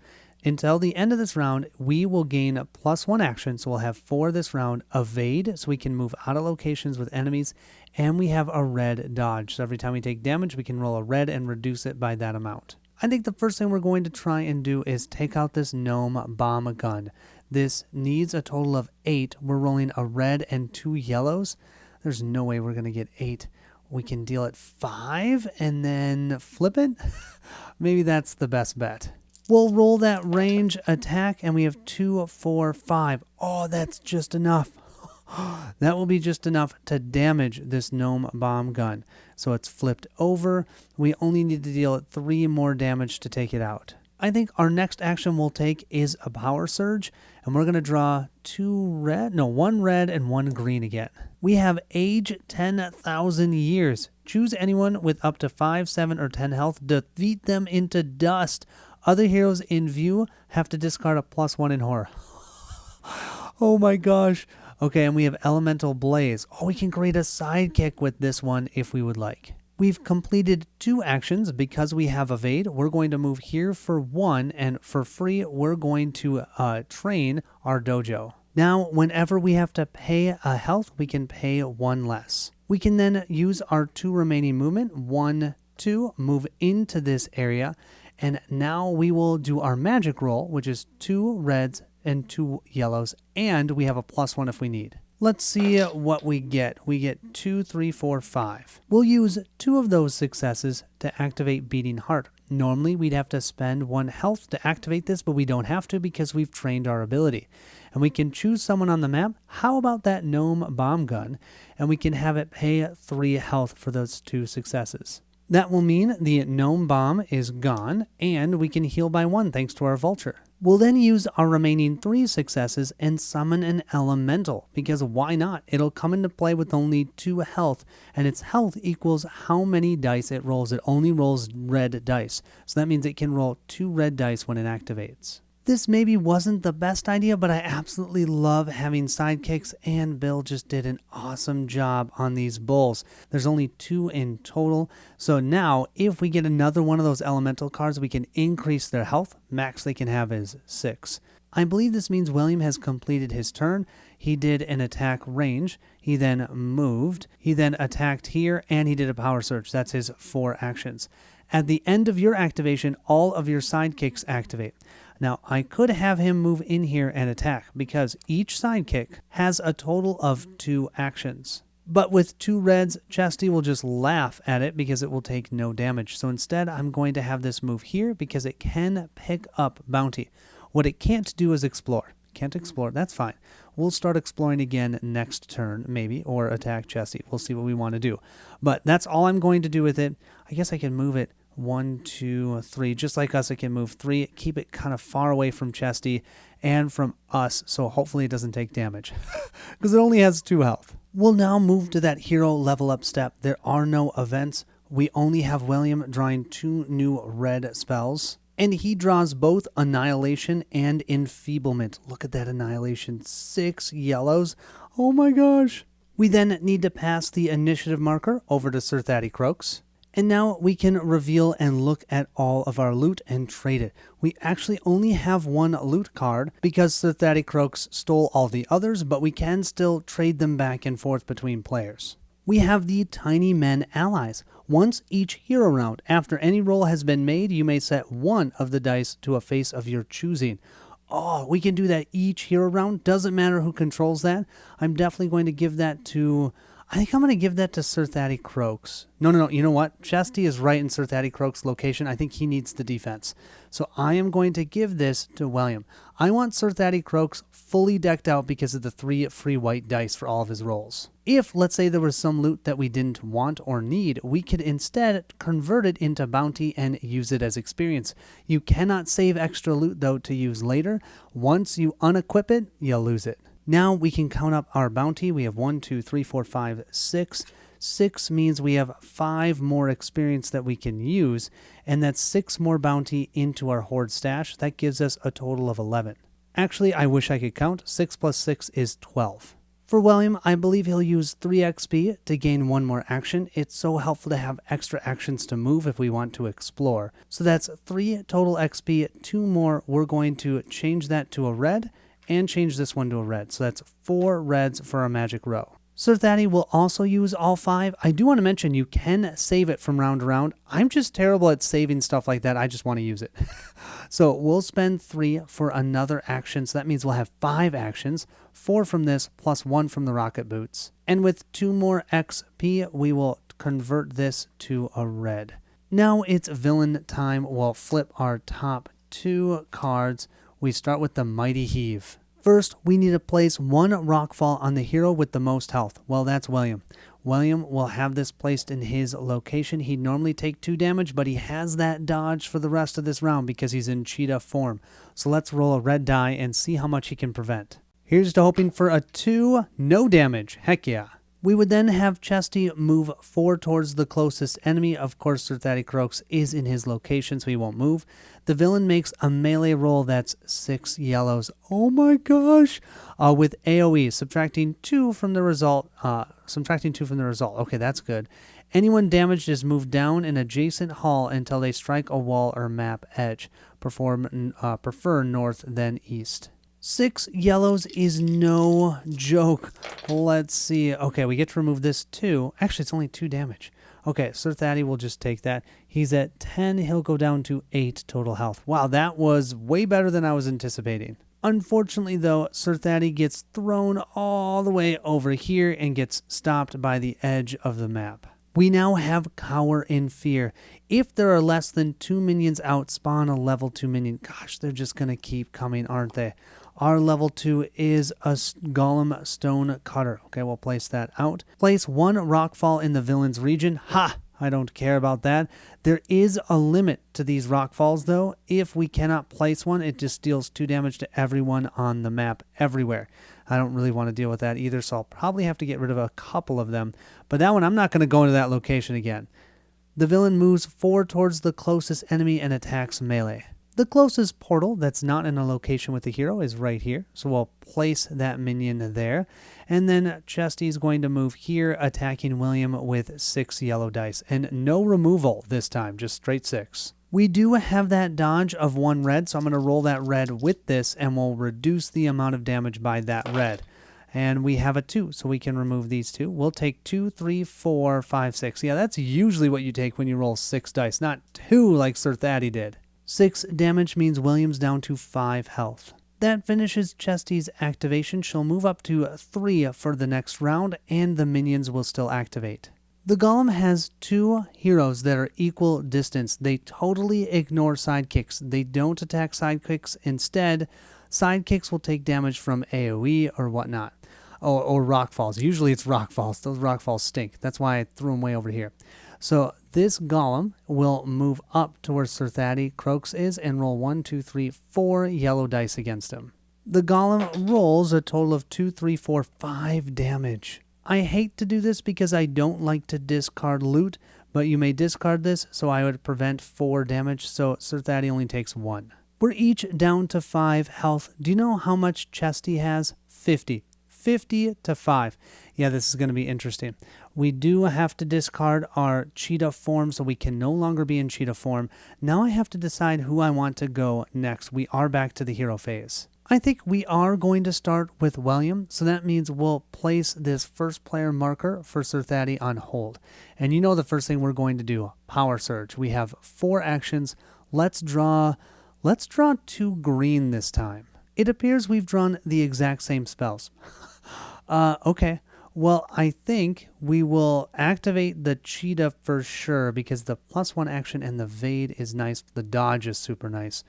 Until the end of this round, we will gain +1 action, so we'll have 4 this round. Evade, so we can move out of locations with enemies, and we have a red dodge. So every time we take damage, we can roll a red and reduce it by that amount. I think the first thing we're going to try and do is take out this gnome bomb gun. This needs a total of 8. We're rolling a red and 2 yellows. There's no way we're going to get 8. We can deal it 5 and then flip it. Maybe that's the best bet. We'll roll that range attack, and we have 2, 4, 5. Oh, that's just enough. That will be just enough to damage this gnome bomb gun. So it's flipped over. We only need to deal 3 more damage to take it out. I think our next action we'll take is a power surge, and we're going to draw 1 red and 1 green again. We have age 10,000 years. Choose anyone with up to 5, 7, or 10 health. Defeat them into dust. Other heroes in view have to discard a +1 in horror. Oh my gosh. Okay, and we have Elemental Blaze. Oh, we can create a sidekick with this one if we would like. We've completed 2 actions. Because we have Evade, we're going to move here for 1, and for free, we're going to train our dojo. Now, whenever we have to pay a health, we can pay 1 less. We can then use our 2 remaining movement, 1, 2, move into this area, and now we will do our magic roll, which is 2 reds and 2 yellows, and we have a +1 if we need. Let's see what we get. We get 2, 3, 4, 5. We'll use 2 of those successes to activate Beating Heart. Normally, we'd have to spend 1 health to activate this, but we don't have to because we've trained our ability. And we can choose someone on the map. How about that gnome bomb gun? And we can have it pay 3 health for those 2 successes. That will mean the gnome bomb is gone, and we can heal by 1 thanks to our vulture. We'll then use our remaining 3 successes and summon an elemental, because why not? It'll come into play with only 2 health, and its health equals how many dice it rolls. It only rolls red dice, so that means it can roll 2 red dice when it activates. This maybe wasn't the best idea, but I absolutely love having sidekicks, and Bill just did an awesome job on these bulls. There's only 2 in total, so now if we get another one of those elemental cards, we can increase their health. Max they can have is 6. I believe this means William has completed his turn. He did an attack range, he then moved, he then attacked here, and he did a power surge. That's his 4 actions. At the end of your activation, all of your sidekicks activate. Now, I could have him move in here and attack, because each sidekick has a total of 2 actions. But with 2 reds, Chesty will just laugh at it because it will take no damage. So instead, I'm going to have this move here because it can pick up bounty. What it can't do is explore. Can't explore, that's fine. We'll start exploring again next turn, maybe, or attack Chesty. We'll see what we want to do. But that's all I'm going to do with it. I guess I can move it 1, 2, 3. Just like us, it can move 3. Keep it kind of far away from Chesty and from us, so hopefully it doesn't take damage. Because it only has 2 health. We'll now move to that hero level up step. There are no events. We only have William drawing 2 new red spells. And he draws both Annihilation and Enfeeblement. Look at that Annihilation. 6 yellows. Oh my gosh. We then need to pass the initiative marker over to Sir Thaddy Croaks. And now we can reveal and look at all of our loot and trade it. We actually only have 1 loot card because Sir Thaddy Croaks stole all the others, but we can still trade them back and forth between players. We have the Tiny Men allies. Once each hero round, after any roll has been made, you may set 1 of the dice to a face of your choosing. Oh, we can do that each hero round. Doesn't matter who controls that. I'm definitely going to give that to... I think I'm going to give that to Sir Thaddy Croaks. No. You know what? Chesty is right in Sir Thaddy Croaks' location. I think he needs the defense. So I am going to give this to William. I want Sir Thaddy Croaks fully decked out because of the 3 free white dice for all of his rolls. If, let's say, there was some loot that we didn't want or need, we could instead convert it into bounty and use it as experience. You cannot save extra loot, though, to use later. Once you unequip it, you'll lose it. Now we can count up our bounty. We have 1, 2, 3, 4, 5, 6. 6 means we have 5 more experience that we can use, and that's 6 more bounty into our hoard stash. That gives us a total of 11. Actually, I wish I could count. 6 plus 6 is 12. For William, I believe he'll use 3 XP to gain 1 more action. It's so helpful to have extra actions to move if we want to explore. So that's 3 total XP, 2 more. We're going to change that to a red and change this one to a red. So that's 4 reds for our magic row. Sir Thaddy will also use all 5. I do want to mention you can save it from round to round. I'm just terrible at saving stuff like that. I just want to use it. So we'll spend 3 for another action. So that means we'll have 5 actions, 4 from this plus 1 from the rocket boots. And with 2 more XP, we will convert this to a red. Now it's villain time. We'll flip our top 2 cards. We start with the Mighty Heave. First, we need to place 1 rockfall on the hero with the most health. Well, that's William. William will have this placed in his location. He'd normally take 2 damage, but he has that dodge for the rest of this round because he's in cheetah form. So let's roll a red die and see how much he can prevent. Here's to hoping for a 2, no damage. Heck yeah. We would then have Chesty move 4 towards the closest enemy. Of course, Sir Thaddy Croaks is in his location, so he won't move. The villain makes a melee roll that's 6 yellows. Oh my gosh! With AoE, subtracting 2 from the result. Okay, that's good. Anyone damaged is moved down an adjacent hall until they strike a wall or map edge. Prefer north than east. 6 yellows is no joke. Let's see. Okay, we get to remove this too. Actually, it's only 2 damage. Okay, Sir Thaddy will just take that. He's at 10. He'll go down to 8 total health. Wow, that was way better than I was anticipating. Unfortunately, though, Sir Thaddy gets thrown all the way over here and gets stopped by the edge of the map. We now have Cower in Fear. If there are less than 2 minions out, spawn a level 2 minion. Gosh, they're just going to keep coming, aren't they? Our level 2 is a Golem Stone Cutter. Okay, we'll place that out. Place 1 rockfall in the villain's region. Ha! I don't care about that. There is a limit to these rockfalls, though. If we cannot place one, it just deals 2 damage to everyone on the map everywhere. I don't really want to deal with that either, so I'll probably have to get rid of a couple of them. But that one, I'm not going to go into that location again. The villain moves 4 towards the closest enemy and attacks melee. The closest portal that's not in a location with the hero is right here, so we'll place that minion there. And then Chesty's going to move here, attacking William with 6 yellow dice. And no removal this time, just straight 6. We do have that dodge of 1 red, so I'm going to roll that red with this, and we'll reduce the amount of damage by that red. And we have a 2, so we can remove these 2. We'll take 2, 3, 4, 5, 6. Yeah, that's usually what you take when you roll 6 dice, not 2 like Sir Thaddy did. 6 damage means William's down to 5 health. That finishes Chesty's activation. She'll move up to 3 for the next round, and the minions will still activate. The Golem has 2 heroes that are equal distance. They totally ignore sidekicks. They don't attack sidekicks. Instead, sidekicks will take damage from AoE or whatnot. Or rockfalls. Usually it's rockfalls. Those rockfalls stink. That's why I threw them way over here. So this Golem will move up to where Sir Thaddy Croaks is and roll 1, 2, 3, 4 yellow dice against him. The Golem rolls a total of 2, 3, 4, 5 damage. I hate to do this because I don't like to discard loot, but you may discard this, so I would prevent 4 damage, so Sir Thaddy only takes 1. We're each down to 5 health. Do you know how much Chesty has? 50. 50 to 5. Yeah, this is going to be interesting. We do have to discard our cheetah form, so we can no longer be in cheetah form. Now I have to decide who I want to go next. We are back to the hero phase. I think we are going to start with William, so that means we'll place this first player marker for Sir Thaddy on hold. And you know the first thing we're going to do, Power Surge. We have 4 actions. Let's draw 2 green this time. It appears we've drawn the exact same spells. Okay. Well, I think we will activate the cheetah for sure because the +1 action and the evade is nice. The dodge is super nice.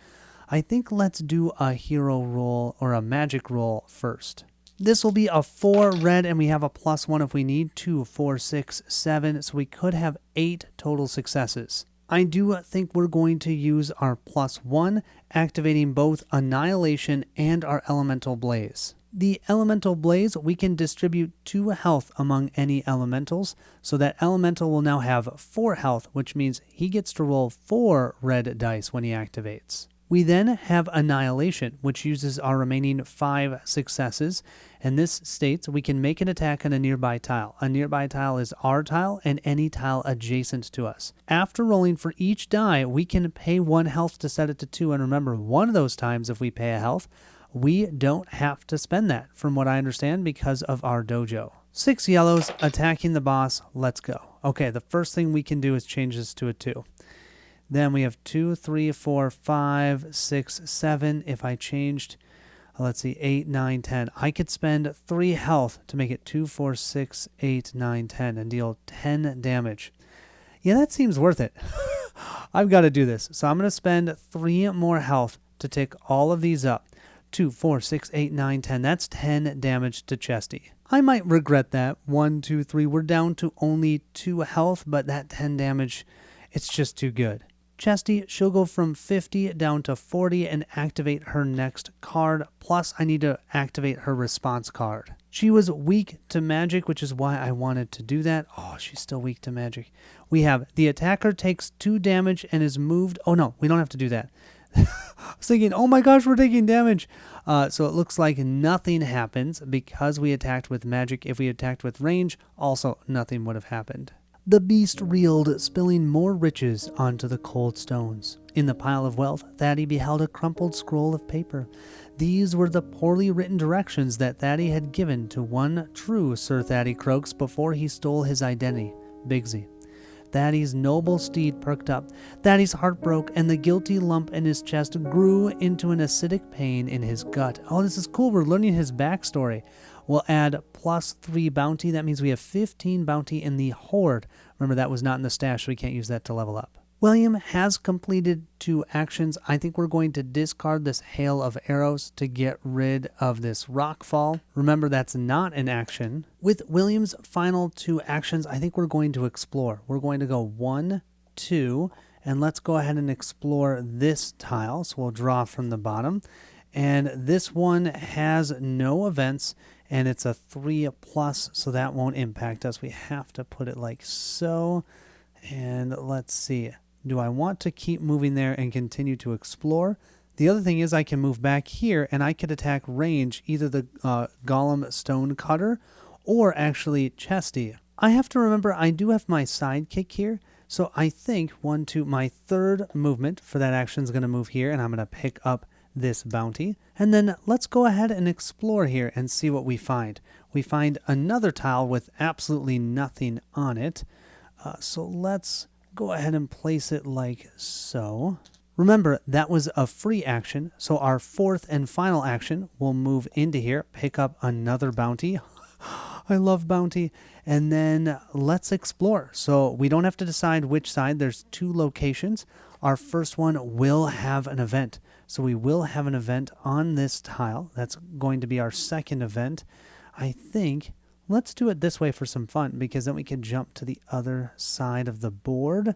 I think let's do a hero roll or a magic roll first. This will be a 4 red and we have a +1 if we need 2, 4, 6, 7. So we could have 8 total successes. I do think we're going to use our +1, activating both Annihilation and our Elemental Blaze. The Elemental Blaze, we can distribute 2 health among any elementals, so that elemental will now have 4 health, which means he gets to roll 4 red dice when he activates. We then have Annihilation, which uses our remaining 5 successes, and this states we can make an attack on a nearby tile. A nearby tile is our tile and any tile adjacent to us. After rolling for each die, we can pay 1 health to set it to 2, and remember, one of those times if we pay a health, we don't have to spend that, from what I understand, because of our dojo. 6 yellows, attacking the boss, let's go. Okay, the first thing we can do is change this to a 2. Then we have 2, 3, 4, 5, 6, 7. If I changed, let's see, 8, 9, 10. I could spend 3 health to make it 2, 4, 6, 8, 9, 10 and deal 10 damage. Yeah, that seems worth it. I've got to do this. So I'm going to spend 3 more health to tick all of these up. 2, 4, 6, 8, 9, 10. That's 10 damage to Chesty. I might regret that. 1, 2, 3. We're down to only 2 health, but that 10 damage, it's just too good. Chesty, she'll go from 50 down to 40 and activate her next card. Plus, I need to activate her response card. She was weak to magic, which is why I wanted to do that. Oh, she's still weak to magic. We have the attacker takes 2 damage and is moved. Oh, no, we don't have to do that. I was thinking, oh my gosh, we're taking damage. So it looks like nothing happens because we attacked with magic. If we attacked with range, also nothing would have happened. The beast reeled, spilling more riches onto the cold stones. In the pile of wealth, Thaddy beheld a crumpled scroll of paper. These were the poorly written directions that Thaddy had given to one true Sir Thaddy Croaks before he stole his identity, Bigsy. Thaddy's noble steed perked up. Thaddy's heart broke, and the guilty lump in his chest grew into an acidic pain in his gut. Oh, this is cool. We're learning his backstory. We'll add +3 bounty. That means we have 15 bounty in the hoard. Remember, that was not in the stash, so we can't use that to level up. William has completed 2 actions. I think we're going to discard this hail of arrows to get rid of this rock fall. Remember, that's not an action. With William's final 2 actions, I think we're going to explore. We're going to go 1, 2, and let's go ahead and explore this tile. So we'll draw from the bottom. And this one has no events, and it's a 3+, so that won't impact us. We have to put it like so. And let's see. Do I want to keep moving there and continue to explore? The other thing is I can move back here, and I could attack range, either the Golem Stone Cutter or actually Chesty. I have to remember I do have my sidekick here, so I think my 3rd movement for that action is going to move here, and I'm going to pick up this bounty. And then let's go ahead and explore here and see what we find. We find another tile with absolutely nothing on it. So let's go ahead and place it like so. Remember, that was a free action, so our 4th and final action will move into here, pick up another bounty. I love bounty. And then let's explore. So we don't have to decide which side. There's 2 locations. Our first one will have an event. So we will have an event on this tile. That's going to be our 2nd event. I think let's do it this way for some fun, because then we can jump to the other side of the board,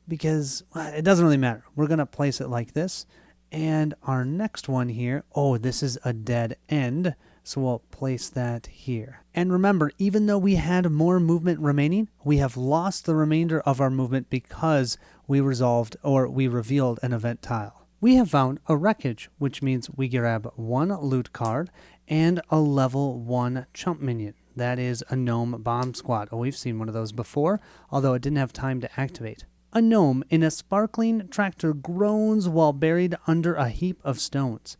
because it doesn't really matter. We're going to place it like this. And our next one here, oh, this is a dead end, so we'll place that here. And remember, even though we had more movement remaining, we have lost the remainder of our movement because we revealed an event tile. We have found a wreckage, which means we grab 1 loot card and a level 1 chump minion. That is a gnome bomb squad. Oh, we've seen one of those before, although it didn't have time to activate. A gnome in a sparkling tractor groans while buried under a heap of stones.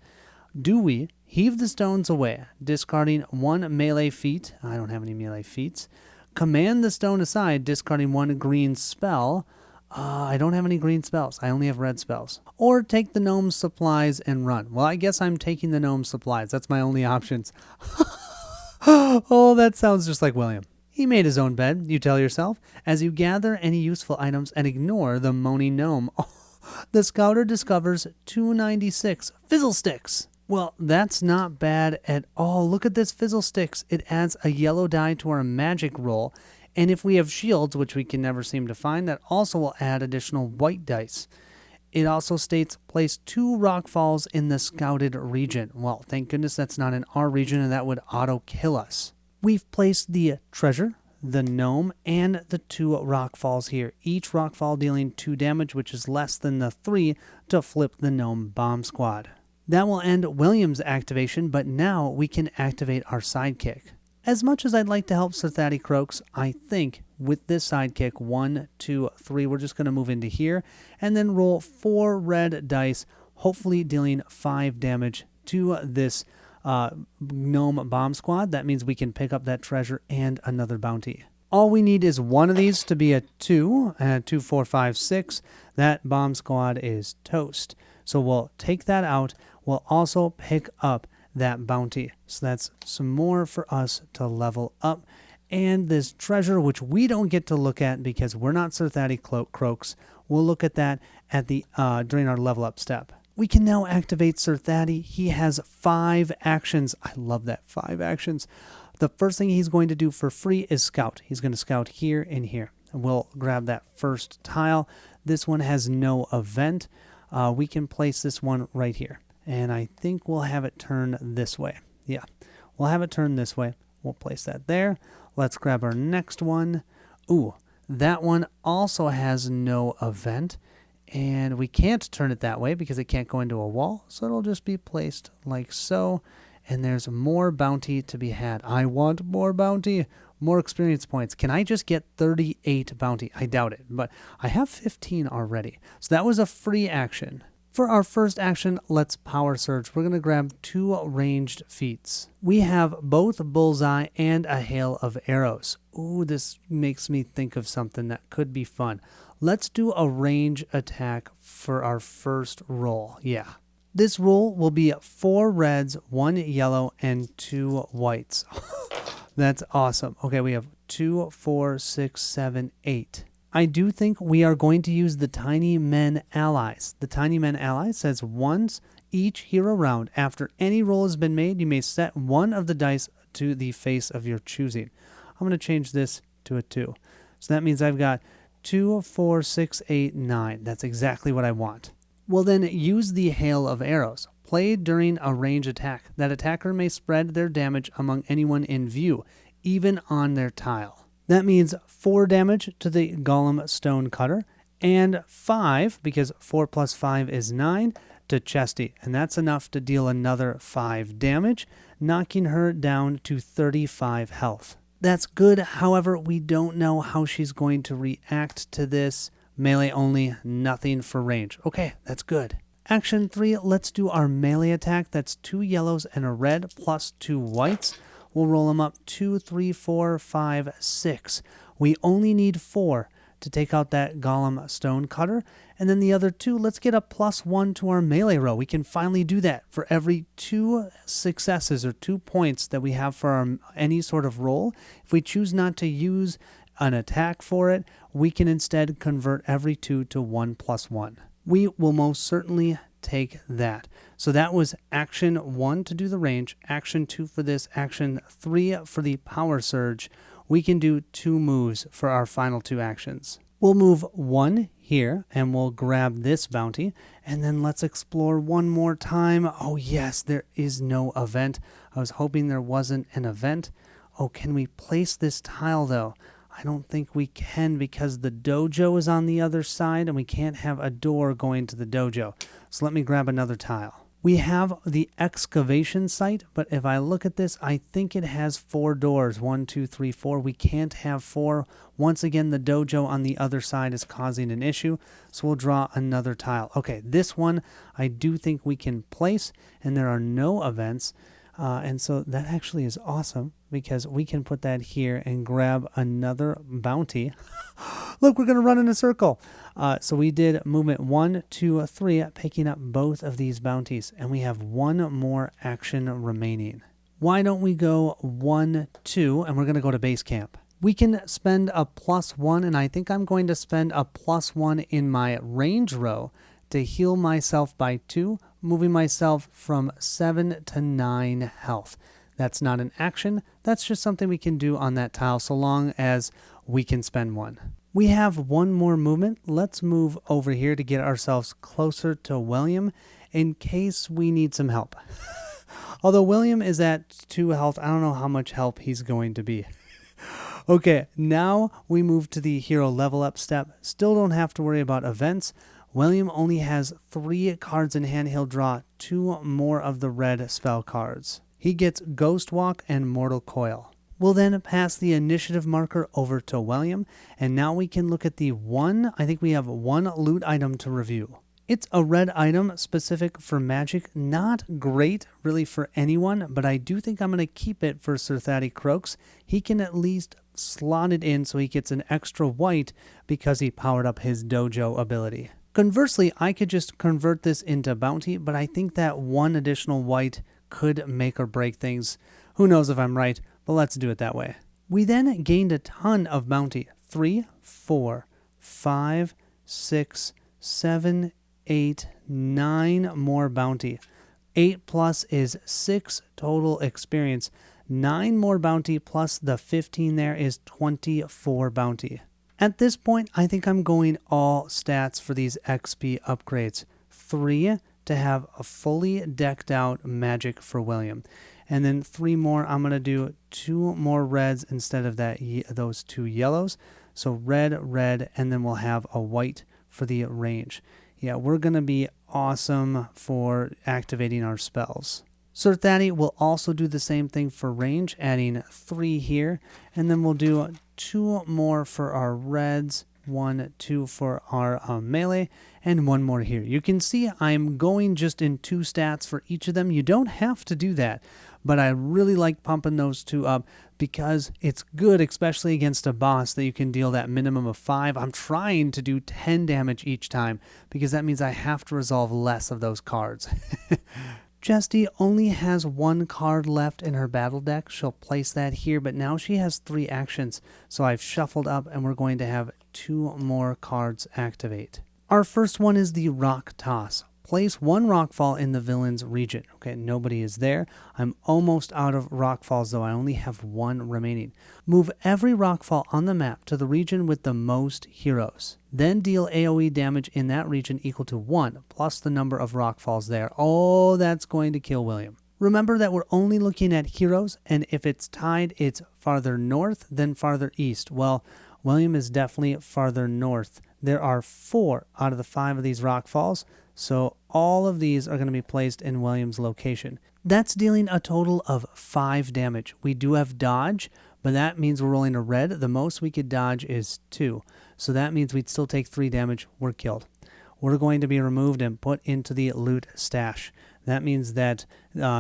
Do we heave the stones away, discarding 1 melee feat? I don't have any melee feats. Command the stone aside, discarding 1 green spell. I don't have any green spells. I only have red spells. Or take the gnome's supplies and run. Well, I guess I'm taking the gnome's supplies. That's my only options. Oh, that sounds just like William. He made his own bed, you tell yourself, as you gather any useful items and ignore the moaning gnome. Oh, the scouter discovers 296 fizzle sticks. Well, that's not bad at all. Look at this fizzle sticks. It adds a yellow die to our magic roll. And if we have shields, which we can never seem to find, that also will add additional white dice. It also states place 2 rock falls in the scouted region. Well, thank goodness that's not in our region, and that would auto-kill us. We've placed the treasure, the gnome, and the 2 rock falls here. Each rock fall dealing 2 damage, which is less than the 3 to flip the Gnome Bomb Squad. That will end William's activation, but now we can activate our sidekick. As much as I'd like to help Sir Thaddy Croaks, I think with this sidekick, 1, 2, 3, we're just going to move into here and then roll 4 red dice, hopefully dealing 5 damage to this Gnome Bomb Squad. That means we can pick up that treasure and another bounty. All we need is one of these to be a 2, 2, 4, 5, 6. That Bomb Squad is toast. So we'll take that out. We'll also pick up that bounty. So that's some more for us to level up. And this treasure, which we don't get to look at because we're not Sir Thaddy Croaks, we'll look at that at the during our level up step. We can now activate Sir Thaddy. He has 5 actions. I love that, 5 actions. The first thing he's going to do for free is scout. He's going to scout here and here. And we'll grab that first tile. This one has no event. We can place this one right here. And I think we'll have it turn this way. Yeah, we'll have it turn this way. We'll place that there. Let's grab our next one. Ooh, that one also has no event. And we can't turn it that way because it can't go into a wall. So it'll just be placed like so. And there's more bounty to be had. I want more bounty, more experience points. Can I just get 38 bounty? I doubt it, but I have 15 already. So that was a free action. For our first action, let's power surge. We're going to grab 2 ranged feats. We have both bullseye and a hail of arrows. Ooh, this makes me think of something that could be fun. Let's do a range attack for our first roll. Yeah. This roll will be 4 reds, 1 yellow, and 2 whites. That's awesome. Okay, we have 2, 4, 6, 7, 8. I do think we are going to use the Tiny Men Allies. The Tiny Men Allies says once each hero round, after any roll has been made, you may set one of the dice to the face of your choosing. I'm going to change this to a 2. So that means I've got 2, 4, 6, 8, 9. That's exactly what I want. We'll then use the hail of arrows. Played during a range attack. That attacker may spread their damage among anyone in view, even on their tile. That means 4 damage to the Golem Stone Cutter, and 5, because 4 plus 5 is 9, to Chesty. And that's enough to deal another 5 damage, knocking her down to 35 health. That's good, however, we don't know how she's going to react to this. Melee only, nothing for range. Okay, that's good. Action 3, let's do our melee attack. That's 2 yellows and a red plus 2 whites. We'll roll them up 2, 3, 4, 5, 6. We only need 4 to take out that Golem Stone Cutter. And then the other 2, let's get a +1 to our melee row. We can finally do that for every 2 successes or 2 points that we have for any sort of roll. If we choose not to use an attack for it, we can instead convert every 2 to 1 + 1. We will most certainly take that. So that was action 1 to do the range, action 2 for this, action 3 for the power surge. We can do 2 moves for our final 2 actions. We'll move 1 here and we'll grab this bounty, and then let's explore one more time. Oh yes, there is no event. I was hoping there wasn't an event. Oh, can we place this tile though? I don't think we can because the dojo is on the other side and we can't have a door going to the dojo. So let me grab another tile. We have the excavation site, but if I look at this, I think it has 4 doors. 1, 2, 3, 4. We can't have 4. Once again, the dojo on the other side is causing an issue, so we'll draw another tile. Okay, this one I do think we can place, and there are no events. And so that actually is awesome because we can put that here and grab another bounty. Look, we're going to run in a circle. So we did movement 1, 2, 3, picking up both of these bounties. And we have 1 more action remaining. Why don't we go 1, 2, and we're going to go to base camp. We can spend a +1, and I think I'm going to spend a +1 in my range row to heal myself by 2, moving myself from 7 to 9 health. That's not an action. That's just something we can do on that tile so long as we can spend 1. We have 1 more movement. Let's move over here to get ourselves closer to William in case we need some help. Although William is at 2 health, I don't know how much help he's going to be. Okay, now we move to the hero level up step. Still don't have to worry about events. William only has 3 cards in hand. He'll draw 2 more of the red spell cards. He gets Ghost Walk and Mortal Coil. We'll then pass the initiative marker over to William, and now we can look at I think we have one loot item to review. It's a red item specific for magic, not great really for anyone, but I do think I'm going to keep it for Sir Thady Croaks. He can at least slot it in so he gets an extra white because he powered up his dojo ability. Conversely, I could just convert this into bounty, but I think that 1 additional white could make or break things. Who knows if I'm right, but let's do it that way. We then gained a ton of bounty. 3, 4, 5, 6, 7, 8, 9 more bounty. 8 plus is 6 total experience. 9 more bounty plus the 15 there is 24 bounty. At this point, I think I'm going all stats for these XP upgrades. 3 to have a fully decked out magic for William. And then 3 more, I'm going to do 2 more reds instead of those 2 yellows. So red, red, and then we'll have a white for the range. Yeah, we're going to be awesome for activating our spells. Sir Thady will also do the same thing for range, adding 3 here. And then we'll do 2 more for our reds, 1, 2 for our melee, and 1 more here. You can see I'm going just in 2 stats for each of them. You don't have to do that, but I really like pumping those 2 up because it's good, especially against a boss, that you can deal that minimum of 5. I'm trying to do 10 damage each time because that means I have to resolve less of those cards. Jesty only has 1 card left in her battle deck. She'll place that here, but now she has 3 actions. So I've shuffled up and we're going to have 2 more cards activate. Our first one is the Rock Toss. Place 1 rockfall in the villain's region. Okay, nobody is there. I'm almost out of rockfalls though. I only have 1 remaining. Move every rockfall on the map to the region with the most heroes. Then deal AoE damage in that region equal to 1 plus the number of rockfalls there. Oh, that's going to kill William. Remember that we're only looking at heroes, and if it's tied, it's farther north than farther east. Well, William is definitely farther north. There are 4 out of the 5 of these rockfalls, so all of these are going to be placed in William's location. That's dealing a total of 5 damage. We do have dodge, but that means we're rolling a red. The most we could dodge is 2. So that means we'd still take 3 damage. We're killed. We're going to be removed and put into the loot stash. That means that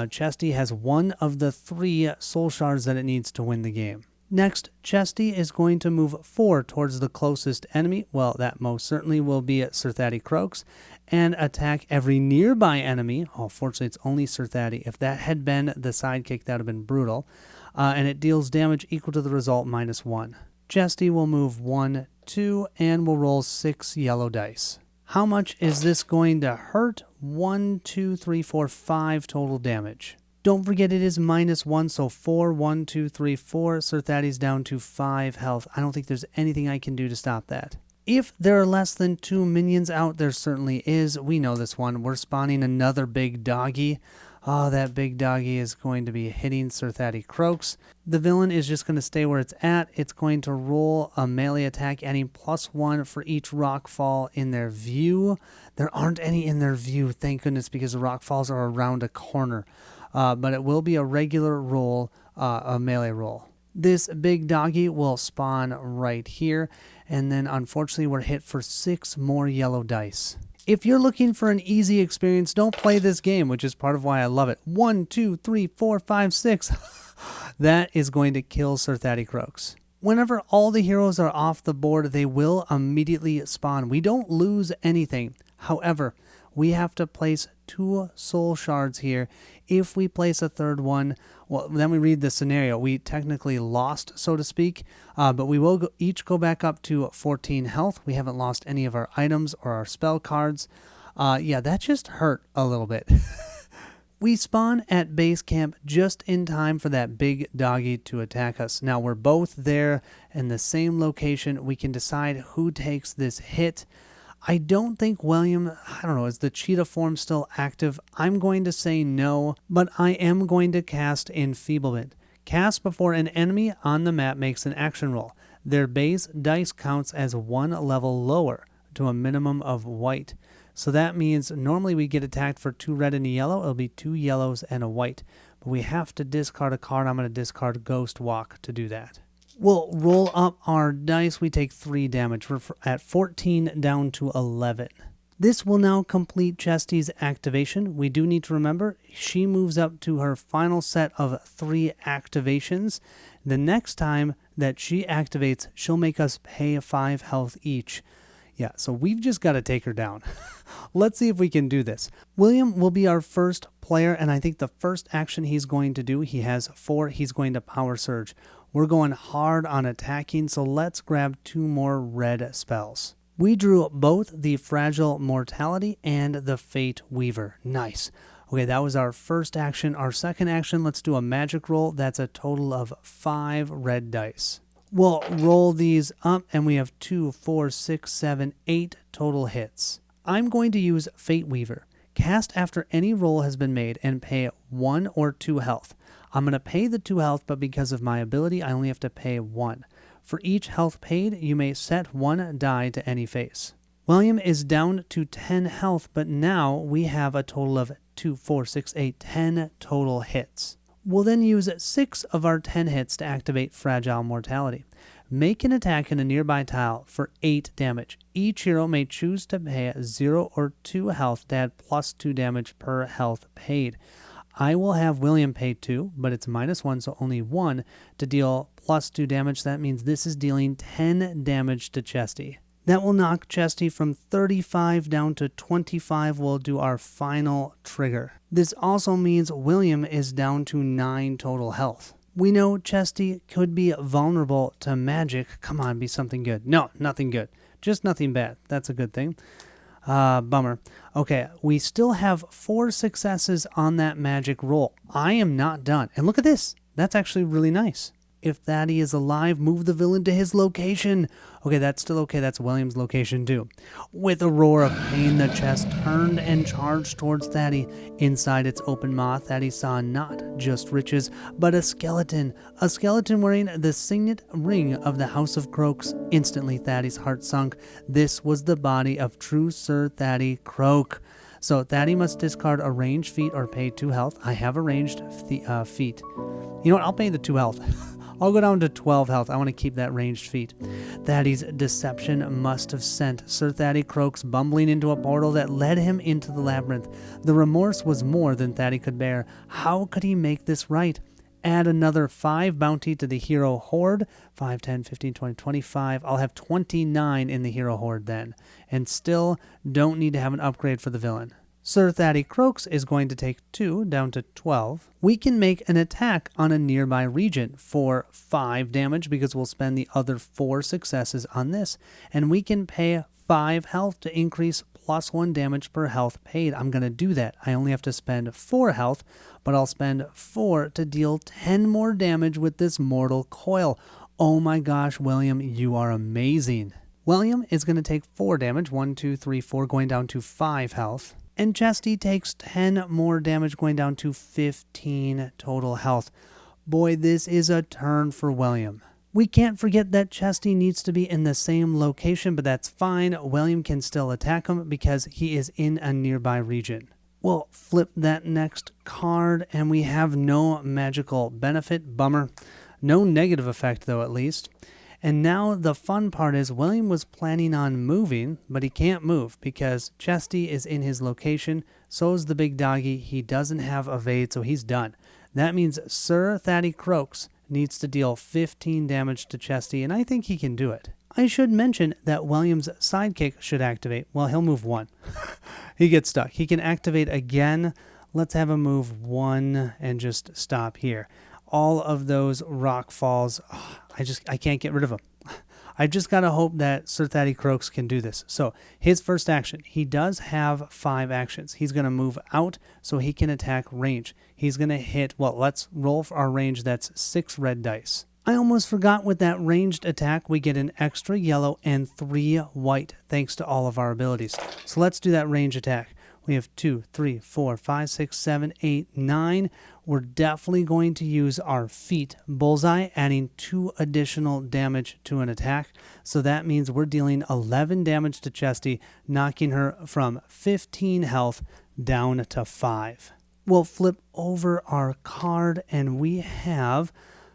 Chesty has 1 of the 3 soul shards that it needs to win the game. Next, Chesty is going to move 4 towards the closest enemy. Well, that most certainly will be at Sir Thady Croaks, and attack every nearby enemy. Oh, fortunately, it's only Sir Thady. If that had been the sidekick, that would have been brutal. And it deals damage equal to the result -1. Chesty will move 1, 2, and will roll 6 yellow dice. How much is this going to hurt? 1, 2, 3, 4, 5 total damage. Don't forget it is -1, so 4, 1, 2, 3, 4. Sir Thady's down to 5 health. I don't think there's anything I can do to stop that. If there are less than 2 minions out, there certainly is. We know this one. We're spawning another big doggy. Oh, that big doggy is going to be hitting Sir Thady Croaks. The villain is just going to stay where it's at. It's going to roll a melee attack, adding +1 for each rockfall in their view. There aren't any in their view, thank goodness, because the rockfalls are around a corner. But it will be a regular roll, a melee roll. This big doggy will spawn right here, and then unfortunately we're hit for 6 more yellow dice. If you're looking for an easy experience, don't play this game, which is part of why I love it. 1, 2, 3, 4, 5, 6. That is going to kill Sir Thady Croaks. Whenever all the heroes are off the board, they will immediately spawn. We don't lose anything. However, we have to place 2 soul shards here. If we place a 3rd one, well, then we read the scenario. We technically lost, so to speak, but we will each go back up to 14 health. We haven't lost any of our items or our spell cards. Yeah, that just hurt a little bit. We spawn at base camp just in time for that big doggy to attack us. Now we're both there in the same location. We can decide who takes this hit. I don't think William, is the cheetah form still active? I'm going to say no, but I am going to cast Enfeeblement. Cast before an enemy on the map makes an action roll. Their base dice counts as 1 level lower. to a minimum of white. So that means normally we get attacked for 2 red and a yellow. It'll be 2 yellows and a white. But we have to discard a card. I'm going to discard Ghost Walk to do that. We'll roll up our dice. We take 3 damage. We're at 14 down to 11. This will now complete Chesty's activation. We do need to remember she moves up to her final set of 3 activations. The next time that she activates, she'll make us pay 5 health each. Yeah, so we've just got to take her down. Let's see if we can do this. William will be our first player, and I think the first action he's going to do, he has 4, he's going to Power Surge. We're going hard on attacking, so let's grab 2 more red spells. We drew both the Fragile Mortality and the Fate Weaver. Nice. Okay, that was our first action. Our second action, let's do a magic roll. That's a total of 5 red dice. We'll roll these up, and we have 2, 4, 6, 7, 8 total hits. I'm going to use Fate Weaver. Cast after any roll has been made and pay 1 or 2 health. I'm going to pay the 2 health, but because of my ability, I only have to pay 1. For each health paid, you may set 1 die to any face. William is down to 10 health, but now we have a total of 2, 4, 6, 8, 10 total hits. We'll then use 6 of our 10 hits to activate Fragile Mortality. Make an attack in a nearby tile for 8 damage. Each hero may choose to pay 0 or 2 health to add plus 2 damage per health paid. I will have William pay 2, but it's -1, so only 1 to deal plus 2 damage. That means this is dealing 10 damage to Chesty. That will knock Chesty from 35 down to 25. We'll do our final trigger. This also means William is down to 9 total health. We know Chesty could be vulnerable to magic. Come on, be something good. No, nothing good. Just nothing bad. That's a good thing. Bummer. Okay, we still have 4 successes on that magic roll. I am not done. And look at this. That's actually really nice. If Thaddy is alive, move the villain to his location. Okay, that's still okay. That's William's location too. With a roar of pain, the chest turned and charged towards Thaddy. Inside its open maw, Thaddy saw not just riches, but a skeleton. A skeleton wearing the signet ring of the House of Croaks. Instantly, Thaddy's heart sunk. This was the body of true Sir Thaddy Croak. So Thaddy must discard a ranged feat or pay 2 health. I have a ranged feat. You know what? I'll pay the 2 health. I'll go down to 12 health. I want to keep that ranged feat. Thaddy's deception must have sent Sir Thaddy Croaks bumbling into a portal that led him into the labyrinth. The remorse was more than Thaddy could bear. How could he make this right? Add another 5 bounty to the hero horde. 5, 10, 15, 20, 25. I'll have 29 in the hero horde then. And still don't need to have an upgrade for the villain. Sir Thaddy Croaks is going to take 2 down to 12. We can make an attack on a nearby region for 5 damage because we'll spend the other 4 successes on this. And we can pay 5 health to increase plus 1 damage per health paid. I'm going to do that. I only have to spend 4 health, but I'll spend 4 to deal 10 more damage with this mortal coil. Oh my gosh, William, you are amazing. William is going to take 4 damage, 1, 2, 3, 4, going down to 5 health. And Chesty takes 10 more damage, going down to 15 total health. Boy, this is a turn for William. We can't forget that Chesty needs to be in the same location, but that's fine. William can still attack him because he is in a nearby region. We'll flip that next card, and we have no magical benefit. Bummer. No negative effect, though, at least. And now the fun part is William was planning on moving, but he can't move because Chesty is in his location. So is the big doggy. He doesn't have evade, so he's done. That means Sir Thaddy Croaks needs to deal 15 damage to Chesty, and I think he can do it. I should mention that William's sidekick should activate. Well, he'll move 1. He gets stuck. He can activate again. Let's have him move 1 and just stop here. All of those rock falls, I can't get rid of them. I just got to hope that Sir Thaddy Croaks can do this. So his first action, he does have 5 actions. He's going to move out so he can attack range. He's going to hit, well, let's roll for our range. That's 6 red dice. I almost forgot with that ranged attack, we get an extra yellow and 3 white thanks to all of our abilities. So let's do that range attack. We have 2, 3, 4, 5, 6, 7, 8, 9. we're definitely going to use our feet bullseye, adding 2 additional damage to an attack. So that means we're dealing 11 damage to Chesty, knocking her from 15 health down to 5. We'll flip over our card, and we have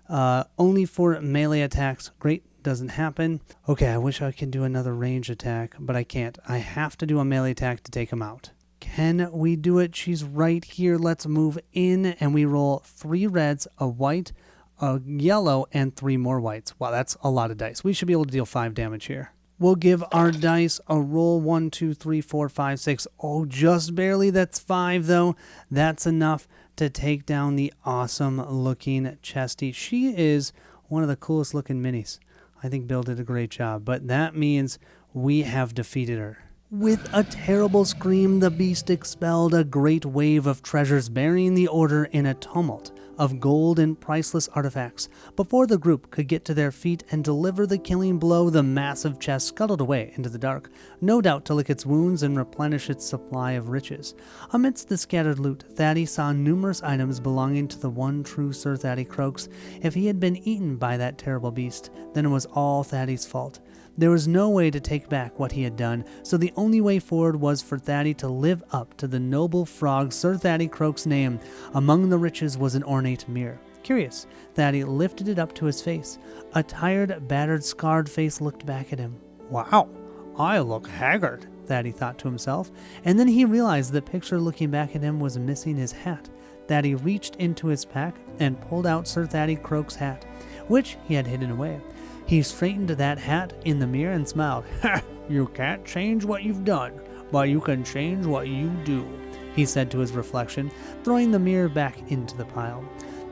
only 4 melee attacks. Great. Doesn't happen. Okay, I wish I could do another range attack, but I can't. I have to do a melee attack to take him out. Can we do it? She's right here. Let's move in, and we roll 3 reds, a white, a yellow, and 3 more whites. Wow, that's a lot of dice. We should be able to deal 5 damage here. We'll give our dice a roll. 1, 2, 3, 4, 5, 6. Oh, just barely. That's 5, though. That's enough to take down the awesome-looking Chesty. She is one of the coolest-looking minis. I think Bill did a great job, but that means we have defeated her. With a terrible scream, the beast expelled a great wave of treasures, burying the order in a tumult of gold and priceless artifacts. Before the group could get to their feet and deliver the killing blow, the massive chest scuttled away into the dark, no doubt to lick its wounds and replenish its supply of riches. Amidst the scattered loot, Thaddy saw numerous items belonging to the one true Sir Thaddy Croaks. If he had been eaten by that terrible beast, then it was all Thaddy's fault. There was no way to take back what he had done, so the only way forward was for Thaddy to live up to the noble frog Sir Thaddy Croak's name. Among the riches was an ornate mirror. Curious, Thaddy lifted it up to his face. A tired, battered, scarred face looked back at him. Wow, I look haggard, Thaddy thought to himself, and then he realized the picture looking back at him was missing his hat. Thaddy reached into his pack and pulled out Sir Thaddy Croak's hat, which he had hidden away. He straightened that hat in the mirror and smiled. "Ha! You can't change what you've done, but you can change what you do," he said to his reflection, throwing the mirror back into the pile.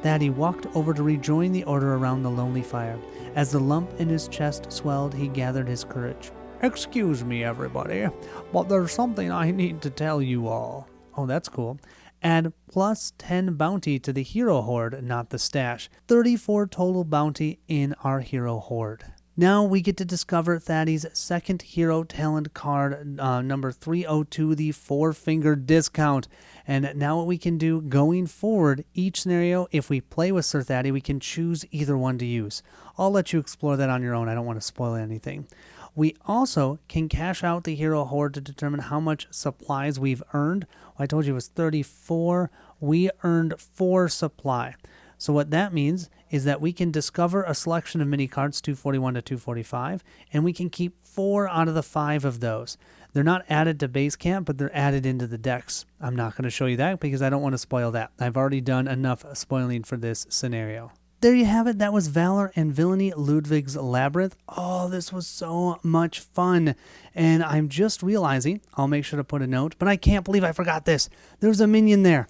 Thaddy walked over to rejoin the order around the lonely fire. As the lump in his chest swelled, he gathered his courage. "Excuse me, everybody, but there's something I need to tell you all." Oh, that's cool. Add plus 10 bounty to the hero hoard, not the stash. 34 total bounty in our hero hoard. Now we get to discover Thaddy's second hero talent card, number 302, the 4-finger discount. And now what we can do going forward, each scenario, if we play with Sir Thaddy, we can choose either one to use. I'll let you explore that on your own. I don't want to spoil anything. We also can cash out the hero hoard to determine how much supplies we've earned. I told you it was 34. We earned 4 supply. So what that means is that we can discover a selection of mini cards, 241 to 245, and we can keep 4 out of the 5 of those. They're not added to base camp, but they're added into the decks. I'm not going to show you that because I don't want to spoil that. I've already done enough spoiling for this scenario. There you have it. That was Valor and Villainy, Lludwik's Labyrinth. Oh, this was so much fun. And I'm just realizing, I'll make sure to put a note, but I can't believe I forgot this. There's a minion there.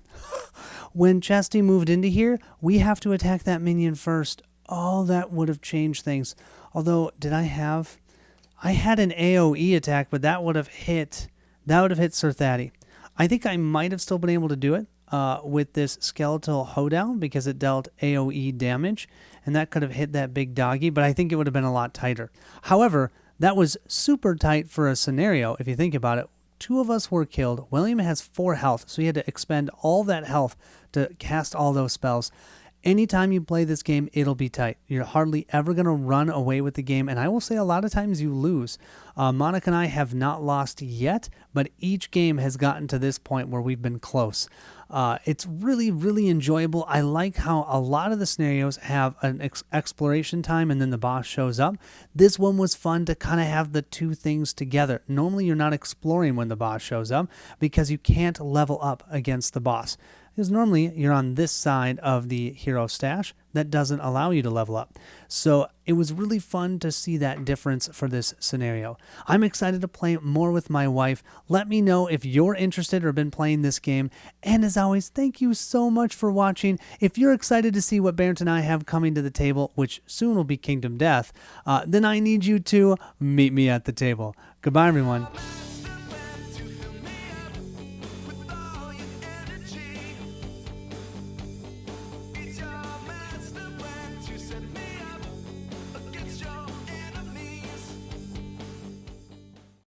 When Chesty moved into here, we have to attack that minion first. Oh, that would have changed things. Although, I had an AoE attack, but that would have hit Sir Thaddy. I think I might have still been able to do it with this skeletal hoedown because it dealt AoE damage, and that could have hit that big doggy, but I think it would have been a lot tighter. However, that was super tight for a scenario, if you think about it. 2 of us were killed. William has 4 health, so he had to expend all that health to cast all those spells. Anytime you play this game, it'll be tight. You're hardly ever going to run away with the game, and I will say a lot of times you lose. Monica and I have not lost yet, but each game has gotten to this point where we've been close. It's really, really enjoyable. I like how a lot of the scenarios have an exploration time and then the boss shows up. This one was fun to kind of have the 2 things together. Normally you're not exploring when the boss shows up because you can't level up against the boss. Because normally you're on this side of the hero stash that doesn't allow you to level up. So it was really fun to see that difference for this scenario. I'm excited to play more with my wife. Let me know if you're interested or been playing this game. And as always, thank you so much for watching. If you're excited to see what Barrett and I have coming to the table, which soon will be Kingdom Death, then I need you to meet me at the table. Goodbye, everyone.